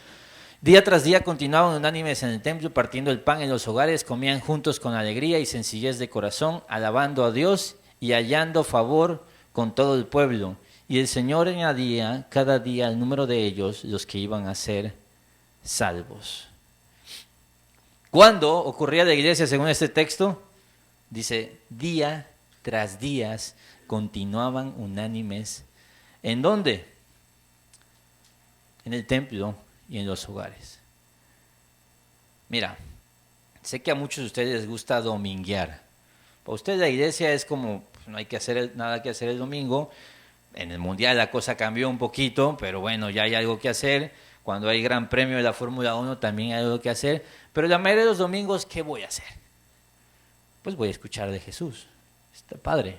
Día tras día continuaban unánimes en el templo, partiendo el pan en los hogares, comían juntos con alegría y sencillez de corazón, alabando a Dios y hallando favor con todo el pueblo. Y el Señor añadía cada día el número de ellos, los que iban a ser salvos. ¿Cuándo ocurría la iglesia según este texto? Dice, día tras día continuaban unánimes. ¿En dónde? En el templo y en los hogares. Mira, sé que a muchos de ustedes les gusta dominguear. Para ustedes la iglesia es como, pues, no hay que hacer nada que hacer el domingo. En el mundial la cosa cambió un poquito, pero bueno, ya hay algo que hacer. Cuando hay gran premio de la Fórmula 1 también hay algo que hacer. Pero la mayoría de los domingos, ¿qué voy a hacer? Pues voy a escuchar de Jesús. Está padre.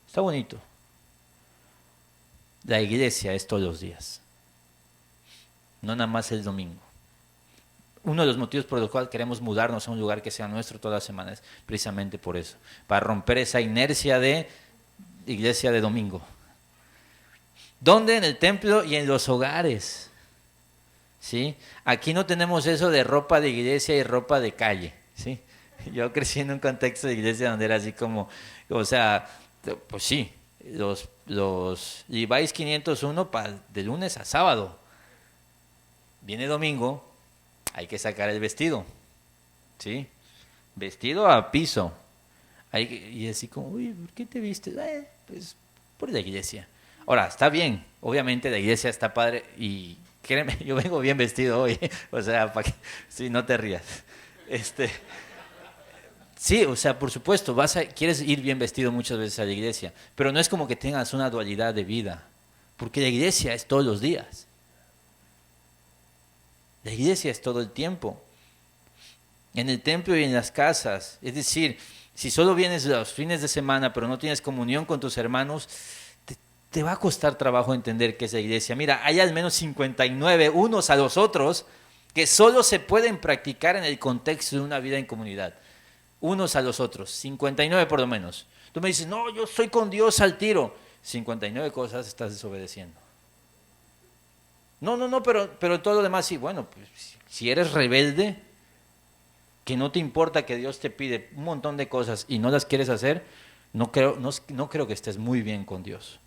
Está bonito. La iglesia es todos los días. No nada más el domingo. Uno de los motivos por los cuales queremos mudarnos a un lugar que sea nuestro todas las semanas, precisamente por eso. Para romper esa inercia de iglesia de domingo. ¿Dónde? En el templo y en los hogares. ¿Sí? Aquí no tenemos eso de ropa de iglesia y ropa de calle. ¿Sí? Yo crecí en un contexto de iglesia donde era así como, o sea, pues sí, los Levi's 501 de lunes a sábado. Viene domingo, hay que sacar el vestido, ¿sí? Vestido a piso. Y así como, uy, ¿por qué te vistes? Pues por la iglesia. Ahora, está bien, obviamente la iglesia está padre y créeme, yo vengo bien vestido hoy, o sea, para que, sí, no te rías. Sí, o sea, por supuesto, quieres ir bien vestido muchas veces a la iglesia, pero no es como que tengas una dualidad de vida, porque la iglesia es todos los días. La iglesia es todo el tiempo. En el templo y en las casas. Es decir, si solo vienes los fines de semana, pero no tienes comunión con tus hermanos, te va a costar trabajo entender qué es la iglesia. Mira, hay al menos 59 unos a los otros que solo se pueden practicar en el contexto de una vida en comunidad. Unos a los otros, 59 por lo menos. Tú me dices, no, yo soy con Dios al tiro. 59 cosas estás desobedeciendo. No, pero todo lo demás sí. Bueno, pues si eres rebelde, que no te importa que Dios te pide un montón de cosas y no las quieres hacer, no creo que estés muy bien con Dios.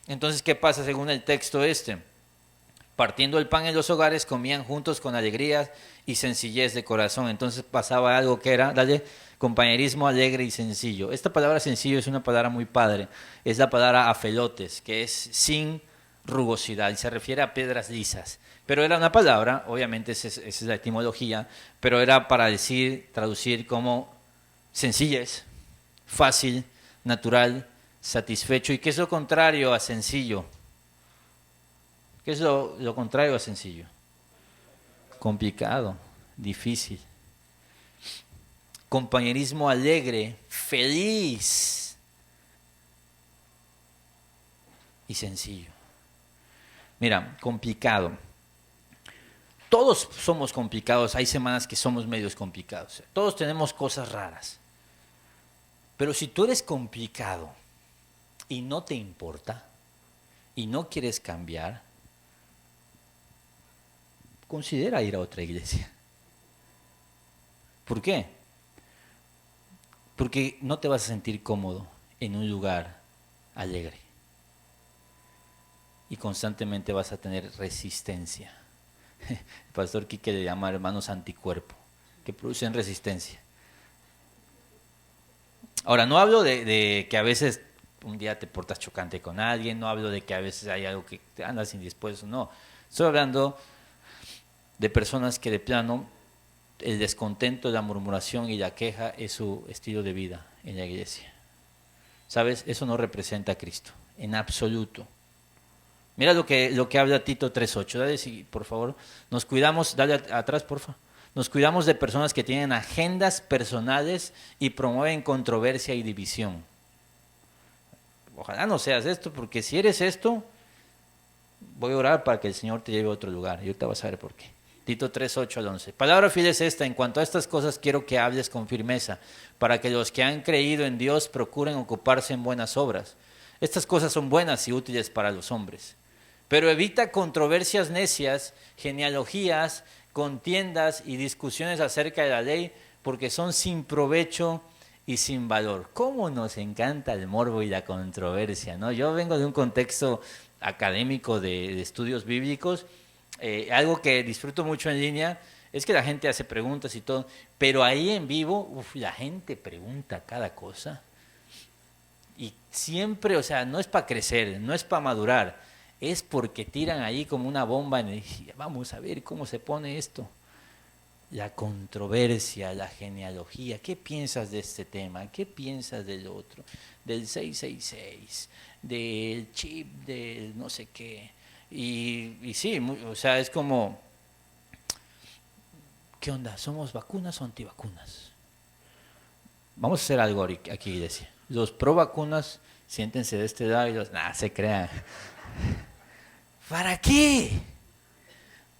Entonces, ¿qué pasa según el texto este? Partiendo el pan en los hogares, comían juntos con alegría y sencillez de corazón. Entonces pasaba algo que era, compañerismo alegre y sencillo. Esta palabra sencillo es una palabra muy padre. Es la palabra afelotes, que es sin rugosidad y se refiere a piedras lisas. Pero era una palabra, obviamente esa es la etimología, pero era para traducir como sencillez, fácil, natural, satisfecho. ¿Y qué es lo contrario a sencillo? ¿Qué es lo contrario a sencillo? Complicado, difícil. Compañerismo alegre, feliz y sencillo. Mira, complicado. Todos somos complicados, hay semanas que somos medios complicados. Todos tenemos cosas raras. Pero si tú eres complicado y no te importa y no quieres cambiar, considera ir a otra iglesia. ¿Por qué? Porque no te vas a sentir cómodo en un lugar alegre. Y constantemente vas a tener resistencia. El pastor Quique le llama hermanos anticuerpo, que producen resistencia. Ahora, no hablo de que a veces un día te portas chocante con alguien, no hablo de que a veces hay algo que te andas indispuesto, no. Estoy hablando de personas que de plano el descontento, la murmuración y la queja es su estilo de vida en la iglesia. ¿Sabes? Eso no representa a Cristo, en absoluto. Mira lo que habla Tito 3.8. Dale, sí, por favor. Nos cuidamos, dale atrás, por favor. Nos cuidamos de personas que tienen agendas personales y promueven controversia y división. Ojalá no seas esto, porque si eres esto, voy a orar para que el Señor te lleve a otro lugar. Y ahorita vas a ver por qué. Tito 3.8 al 11. Palabra fiel es esta: en cuanto a estas cosas quiero que hables con firmeza, para que los que han creído en Dios procuren ocuparse en buenas obras. Estas cosas son buenas y útiles para los hombres. Pero evita controversias necias, genealogías, contiendas y discusiones acerca de la ley, porque son sin provecho y sin valor. ¿Cómo nos encanta el morbo y la controversia, ¿no? Yo vengo de un contexto académico de estudios bíblicos. Algo que disfruto mucho en línea es que la gente hace preguntas y todo, pero ahí en vivo, la gente pregunta cada cosa. Y siempre, o sea, no es para crecer, no es para madurar, es porque tiran ahí como una bomba de energía. Vamos a ver cómo se pone esto. La controversia, la genealogía. ¿Qué piensas de este tema? ¿Qué piensas del otro? Del 666, del chip, del no sé qué. Y sí, o sea, es como, ¿qué onda? ¿Somos vacunas o antivacunas? Vamos a hacer algo aquí, iglesia. Los pro vacunas, siéntense de este lado y los, se crean. ¿Para qué?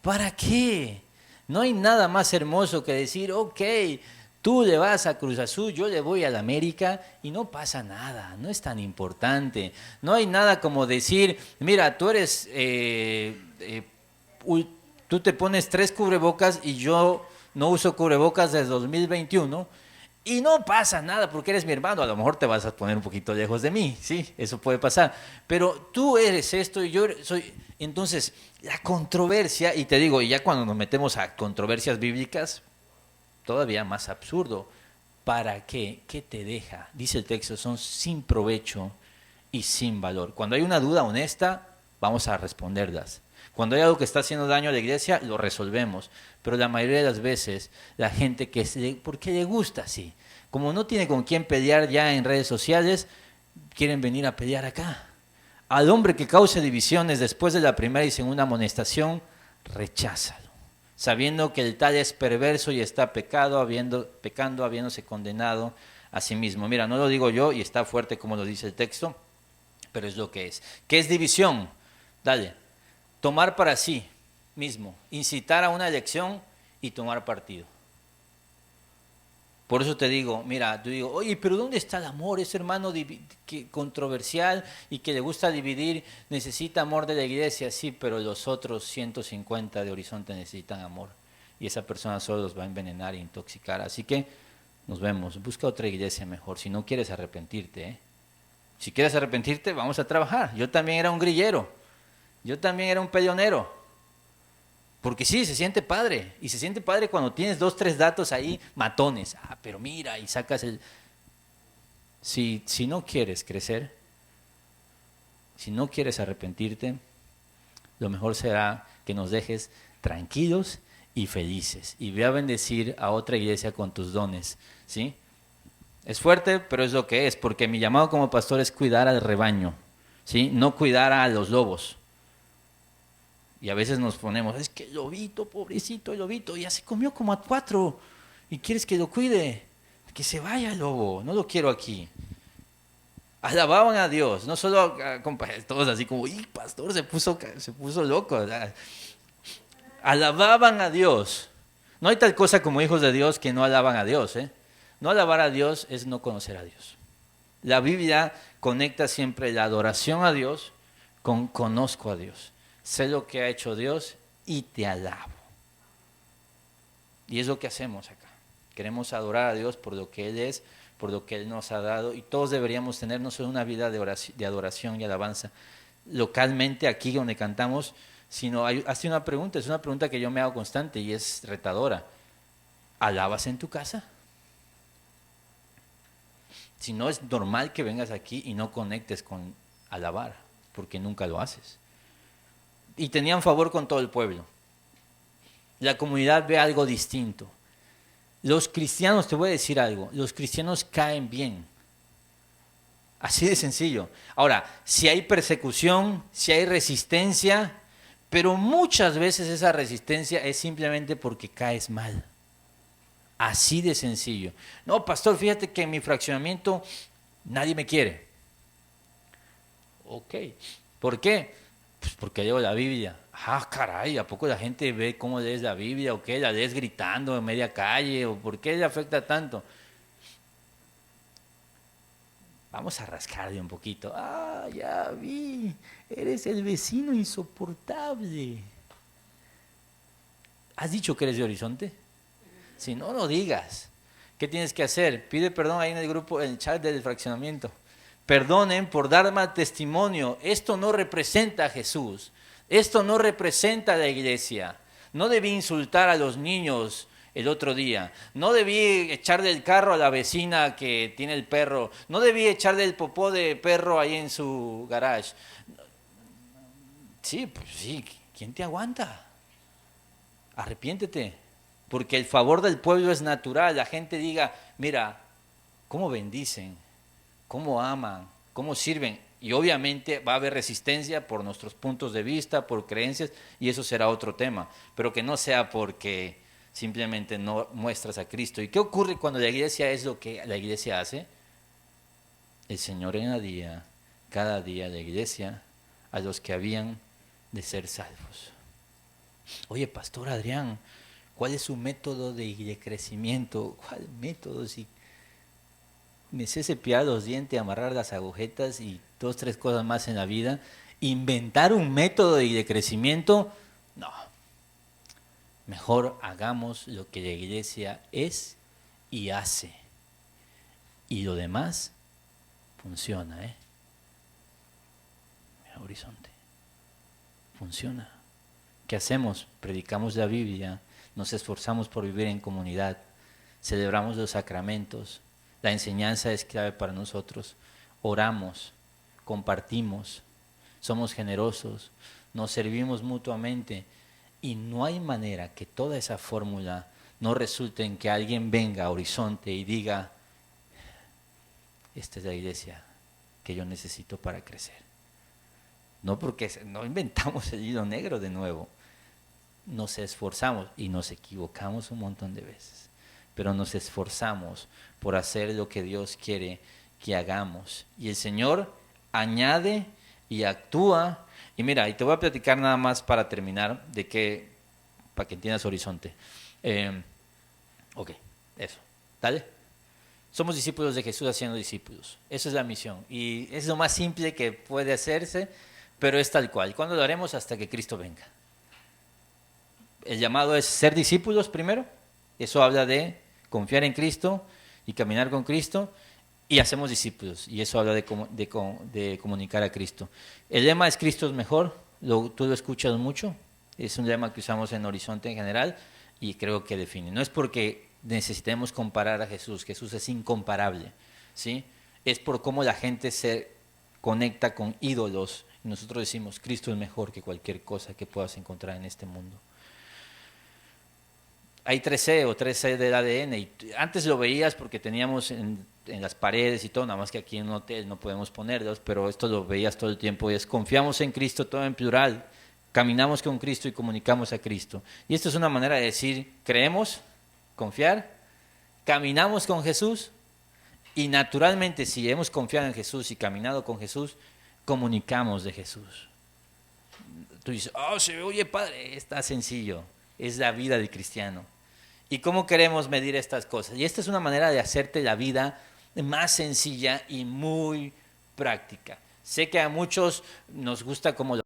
¿Para qué? No hay nada más hermoso que decir, ok, tú le vas a Cruz Azul, yo le voy a la América y no pasa nada, no es tan importante. No hay nada como decir, mira, tú eres, tú te pones 3 cubrebocas y yo no uso cubrebocas desde 2021 y no pasa nada porque eres mi hermano. A lo mejor te vas a poner un poquito lejos de mí, sí, eso puede pasar. Pero tú eres esto y yo soy... Entonces, la controversia, y te digo, y ya cuando nos metemos a controversias bíblicas, todavía más absurdo. ¿Para qué? ¿Qué te deja? Dice el texto, son sin provecho y sin valor. Cuando hay una duda honesta, vamos a responderlas. Cuando hay algo que está haciendo daño a la iglesia, lo resolvemos. Pero la mayoría de las veces, la gente porque le gusta así, como no tiene con quién pelear ya en redes sociales, quieren venir a pelear acá. Al hombre que cause divisiones después de la primera y segunda amonestación, recházalo, sabiendo que el tal es perverso y está pecando, habiéndose condenado a sí mismo. Mira, no lo digo yo y está fuerte como lo dice el texto, pero es lo que es. ¿Qué es división? Dale, tomar para sí mismo, incitar a una elección y tomar partido. Por eso te digo, mira, tú digo, oye, pero ¿dónde está el amor? Ese hermano controversial y que le gusta dividir, necesita amor de la iglesia, sí, pero los otros 150 de Horizonte necesitan amor. Y esa persona solo los va a envenenar e intoxicar. Así que nos vemos, busca otra iglesia mejor, si no quieres arrepentirte, ¿eh? Si quieres arrepentirte, vamos a trabajar. Yo también era un grillero, yo también era un peleonero. Porque sí, se siente padre. Y se siente padre cuando tienes 2, 3 datos ahí, matones. Pero mira, y sacas el... Si no quieres crecer, si no quieres arrepentirte, lo mejor será que nos dejes tranquilos y felices. Y ve a bendecir a otra iglesia con tus dones, ¿sí? Es fuerte, pero es lo que es. Porque mi llamado como pastor es cuidar al rebaño, ¿sí? No cuidar a los lobos. Y a veces nos ponemos, es que el lobito, pobrecito el lobito, ya se comió como a 4 y quieres que lo cuide, que se vaya el lobo, no lo quiero aquí. Alababan a Dios, no solo todos así como, ¡y pastor, se puso loco! Alababan a Dios. No hay tal cosa como hijos de Dios que no alaban a Dios, ¿eh? No alabar a Dios es no conocer a Dios. La Biblia conecta siempre la adoración a Dios con conozco a Dios. Sé lo que ha hecho Dios y te alabo. Y es lo que hacemos acá. Queremos adorar a Dios por lo que Él es, por lo que Él nos ha dado, y todos deberíamos tener no solo una vida de adoración y alabanza localmente aquí donde cantamos, sino hace una pregunta, es una pregunta que yo me hago constante y es retadora. ¿Alabas en tu casa? Si no, es normal que vengas aquí y no conectes con alabar, porque nunca lo haces. Y tenían favor con todo el pueblo. La comunidad ve algo distinto. Los cristianos, te voy a decir algo, los cristianos caen bien. Así de sencillo. Ahora, si hay persecución, si hay resistencia, pero muchas veces esa resistencia es simplemente porque caes mal. Así de sencillo. No, pastor, fíjate que en mi fraccionamiento nadie me quiere. Ok. ¿Por qué? Pues porque leo la Biblia. Ah, caray, ¿a poco la gente ve cómo lees la Biblia o qué? ¿La lees gritando en media calle? ¿O por qué le afecta tanto? Vamos a rascarle un poquito. Ah, ya vi. Eres el vecino insoportable. ¿Has dicho que eres de Horizonte? Si no, no digas. ¿Qué tienes que hacer? Pide perdón ahí en el grupo, en el chat del fraccionamiento. Perdonen por dar mal testimonio. Esto no representa a Jesús. Esto no representa a la iglesia. No debí insultar a los niños el otro día. No debí echarle el carro a la vecina que tiene el perro. No debí echarle el popó de perro ahí en su garage. Sí, pues sí. ¿Quién te aguanta? Arrepiéntete. Porque el favor del pueblo es natural. La gente diga, mira, cómo bendicen, cómo aman, cómo sirven. Y obviamente va a haber resistencia por nuestros puntos de vista, por creencias, y eso será otro tema. Pero que no sea porque simplemente no muestras a Cristo. ¿Y qué ocurre cuando la iglesia es lo que la iglesia hace? El Señor añadía cada día a la iglesia a los que habían de ser salvos. Oye, Pastor Adrián, ¿cuál es su método de crecimiento? ¿Cuál método? Si me sé cepillar los dientes, amarrar las agujetas y dos, tres cosas más en la vida. Inventar un método de crecimiento, no. Mejor hagamos lo que la iglesia es y hace. Y lo demás funciona, ¿eh? Mira, Horizonte. Funciona. ¿Qué hacemos? Predicamos la Biblia, nos esforzamos por vivir en comunidad, celebramos los sacramentos, la enseñanza es clave para nosotros, oramos, compartimos, somos generosos, nos servimos mutuamente y no hay manera que toda esa fórmula no resulte en que alguien venga a Horizonte y diga, esta es la iglesia que yo necesito para crecer. No porque no inventamos el hilo negro de nuevo, nos esforzamos y nos equivocamos un montón de veces, pero nos esforzamos por hacer lo que Dios quiere que hagamos. Y el Señor añade y actúa. Y mira, y te voy a platicar nada más para terminar, para que entiendas Horizonte. Ok, eso, dale. Somos discípulos de Jesús haciendo discípulos. Esa es la misión. Y es lo más simple que puede hacerse, pero es tal cual. ¿Cuándo lo haremos? Hasta que Cristo venga. El llamado es ser discípulos primero. Eso habla de confiar en Cristo y caminar con Cristo. Y hacemos discípulos. Y eso habla de comunicar a Cristo. El lema es Cristo es mejor. Tú lo escuchas mucho. Es un lema que usamos en Horizonte en general. Y creo que define. No es porque necesitemos comparar a Jesús. Jesús es incomparable, ¿sí? Es por cómo la gente se conecta con ídolos. Y nosotros decimos, Cristo es mejor que cualquier cosa que puedas encontrar en este mundo. Hay 3C o 3C del ADN. Y antes lo veías porque teníamos en las paredes y todo, nada más que aquí en un hotel no podemos ponerlos, pero esto lo veías todo el tiempo. Y es confiamos en Cristo, todo en plural. Caminamos con Cristo y comunicamos a Cristo. Y esto es una manera de decir, creemos, confiar, caminamos con Jesús y naturalmente si hemos confiado en Jesús y caminado con Jesús, comunicamos de Jesús. Tú dices, oh, se oye padre, está sencillo, es la vida del cristiano. ¿Y cómo queremos medir estas cosas? Y esta es una manera de hacerte la vida más sencilla y muy práctica. Sé que a muchos nos gusta como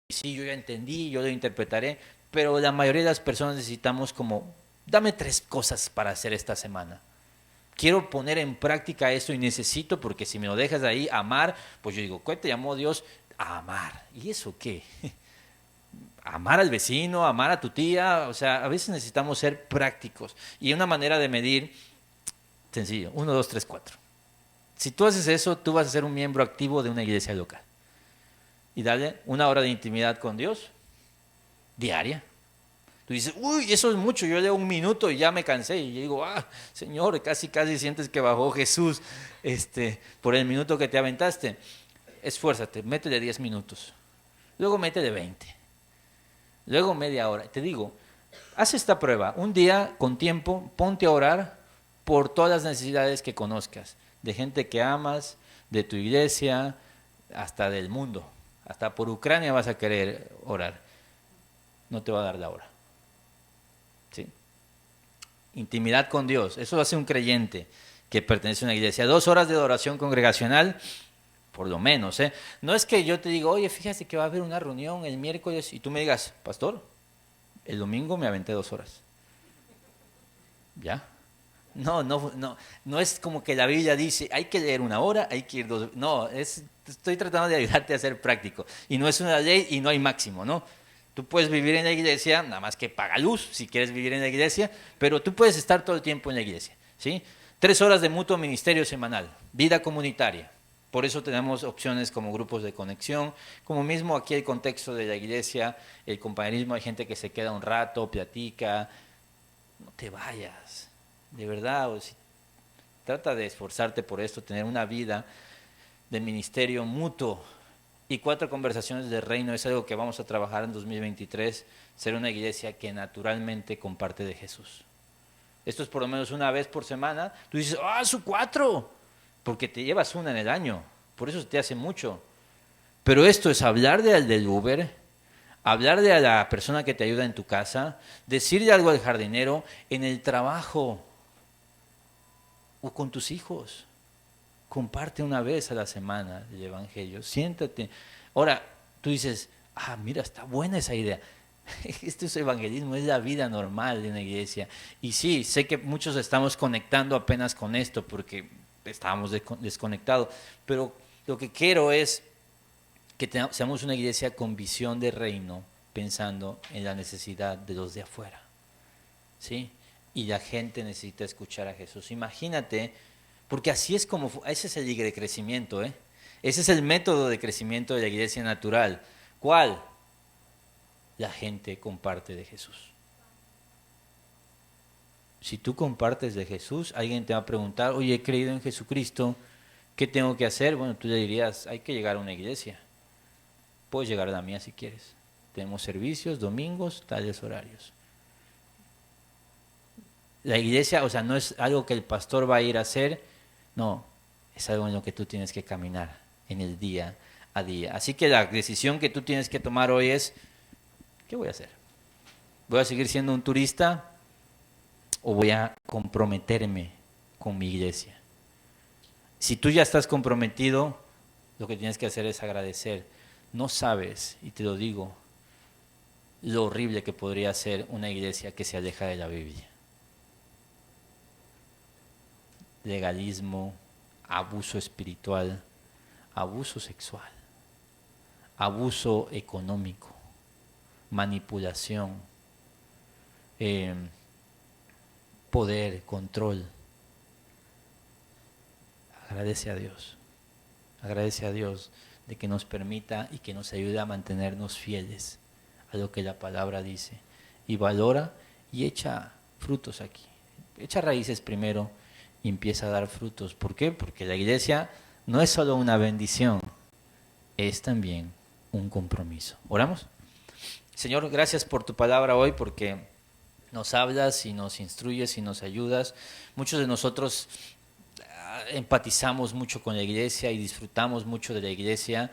sí, yo ya entendí, yo lo interpretaré, pero la mayoría de las personas necesitamos como dame 3 cosas para hacer esta semana. Quiero poner en práctica esto y necesito, porque si me lo dejas ahí, amar, pues yo digo, ¿qué te llamó Dios? A amar. ¿Y eso qué? Amar al vecino, amar a tu tía, o sea, a veces necesitamos ser prácticos. Y una manera de medir, sencillo, 1, 2, 3, 4. Si tú haces eso, tú vas a ser un miembro activo de una iglesia local. Y dale 1 hora de intimidad con Dios, diaria. Tú dices, uy, eso es mucho, yo leo 1 minuto y ya me cansé. Y yo digo, Señor, casi sientes que bajó Jesús por el minuto que te aventaste. Esfuérzate, métele 10 minutos. Luego métele 20. Luego media hora. Te digo, haz esta prueba. Un día, con tiempo, ponte a orar por todas las necesidades que conozcas. De gente que amas, de tu iglesia, hasta del mundo. Hasta por Ucrania vas a querer orar. No te va a dar la hora. ¿Sí? Intimidad con Dios. Eso lo hace un creyente que pertenece a una iglesia. 2 horas de adoración congregacional, por lo menos. No es que yo te diga, oye, fíjate que va a haber una reunión el miércoles y tú me digas, pastor, el domingo me aventé 2 horas. ¿Ya? No es como que la Biblia dice, hay que leer 1 hora, hay que ir 2. No, estoy tratando de ayudarte a ser práctico. Y no es una ley y no hay máximo, ¿no? Tú puedes vivir en la iglesia, nada más que paga luz si quieres vivir en la iglesia, pero tú puedes estar todo el tiempo en la iglesia, ¿sí? 3 horas de mutuo ministerio semanal, vida comunitaria. Por eso tenemos opciones como grupos de conexión, como mismo aquí el contexto de la iglesia, el compañerismo, hay gente que se queda un rato, platica. No te vayas, de verdad. Trata de esforzarte por esto, tener una vida de ministerio mutuo. Y 4 conversaciones de reino es algo que vamos a trabajar en 2023, ser una iglesia que naturalmente comparte de Jesús. Esto es por lo menos 1 vez por semana. Tú dices, son 4, porque te llevas 1 en el año, por eso te hace mucho. Pero esto es hablar del Uber, hablarle a la persona que te ayuda en tu casa, decirle algo al jardinero, en el trabajo o con tus hijos. Comparte 1 vez a la semana el Evangelio, siéntate. Ahora, tú dices, mira, está buena esa idea. Esto es evangelismo, es la vida normal de una iglesia. Y sí, sé que muchos estamos conectando apenas con esto porque estábamos desconectados, pero lo que quiero es que seamos una iglesia con visión de reino, pensando en la necesidad de los de afuera, ¿sí? Y la gente necesita escuchar a Jesús. Imagínate, porque así es como, ese es el ligue de crecimiento, Ese es el método de crecimiento de la iglesia natural. ¿Cuál? La gente comparte de Jesús. Si tú compartes de Jesús, alguien te va a preguntar, oye, he creído en Jesucristo, ¿qué tengo que hacer? Bueno, tú le dirías, hay que llegar a una iglesia. Puedes llegar a la mía si quieres. Tenemos servicios, domingos, tales horarios. La iglesia, o sea, no es algo que el pastor va a ir a hacer, no, es algo en lo que tú tienes que caminar en el día a día. Así que la decisión que tú tienes que tomar hoy es, ¿qué voy a hacer? ¿Voy a seguir siendo un turista o voy a comprometerme con mi iglesia? Si tú ya estás comprometido, lo que tienes que hacer es agradecer. No sabes, y te lo digo, lo horrible que podría ser una iglesia que se aleja de la Biblia. Legalismo, abuso espiritual, abuso sexual, abuso económico, manipulación, poder, control. Agradece a Dios de que nos permita y que nos ayude a mantenernos fieles a lo que la palabra dice, y valora y echa frutos aquí, echa raíces primero y empieza a dar frutos. ¿Por qué? Porque la iglesia no es solo una bendición, es también un compromiso. ¿Oramos? Señor, gracias por tu palabra hoy, porque nos hablas y nos instruyes y nos ayudas. Muchos de nosotros empatizamos mucho con la iglesia y disfrutamos mucho de la iglesia,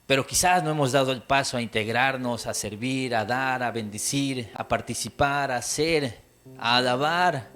pero quizás no hemos dado el paso a integrarnos, a servir, a dar, a bendecir, a participar, a hacer, a alabar,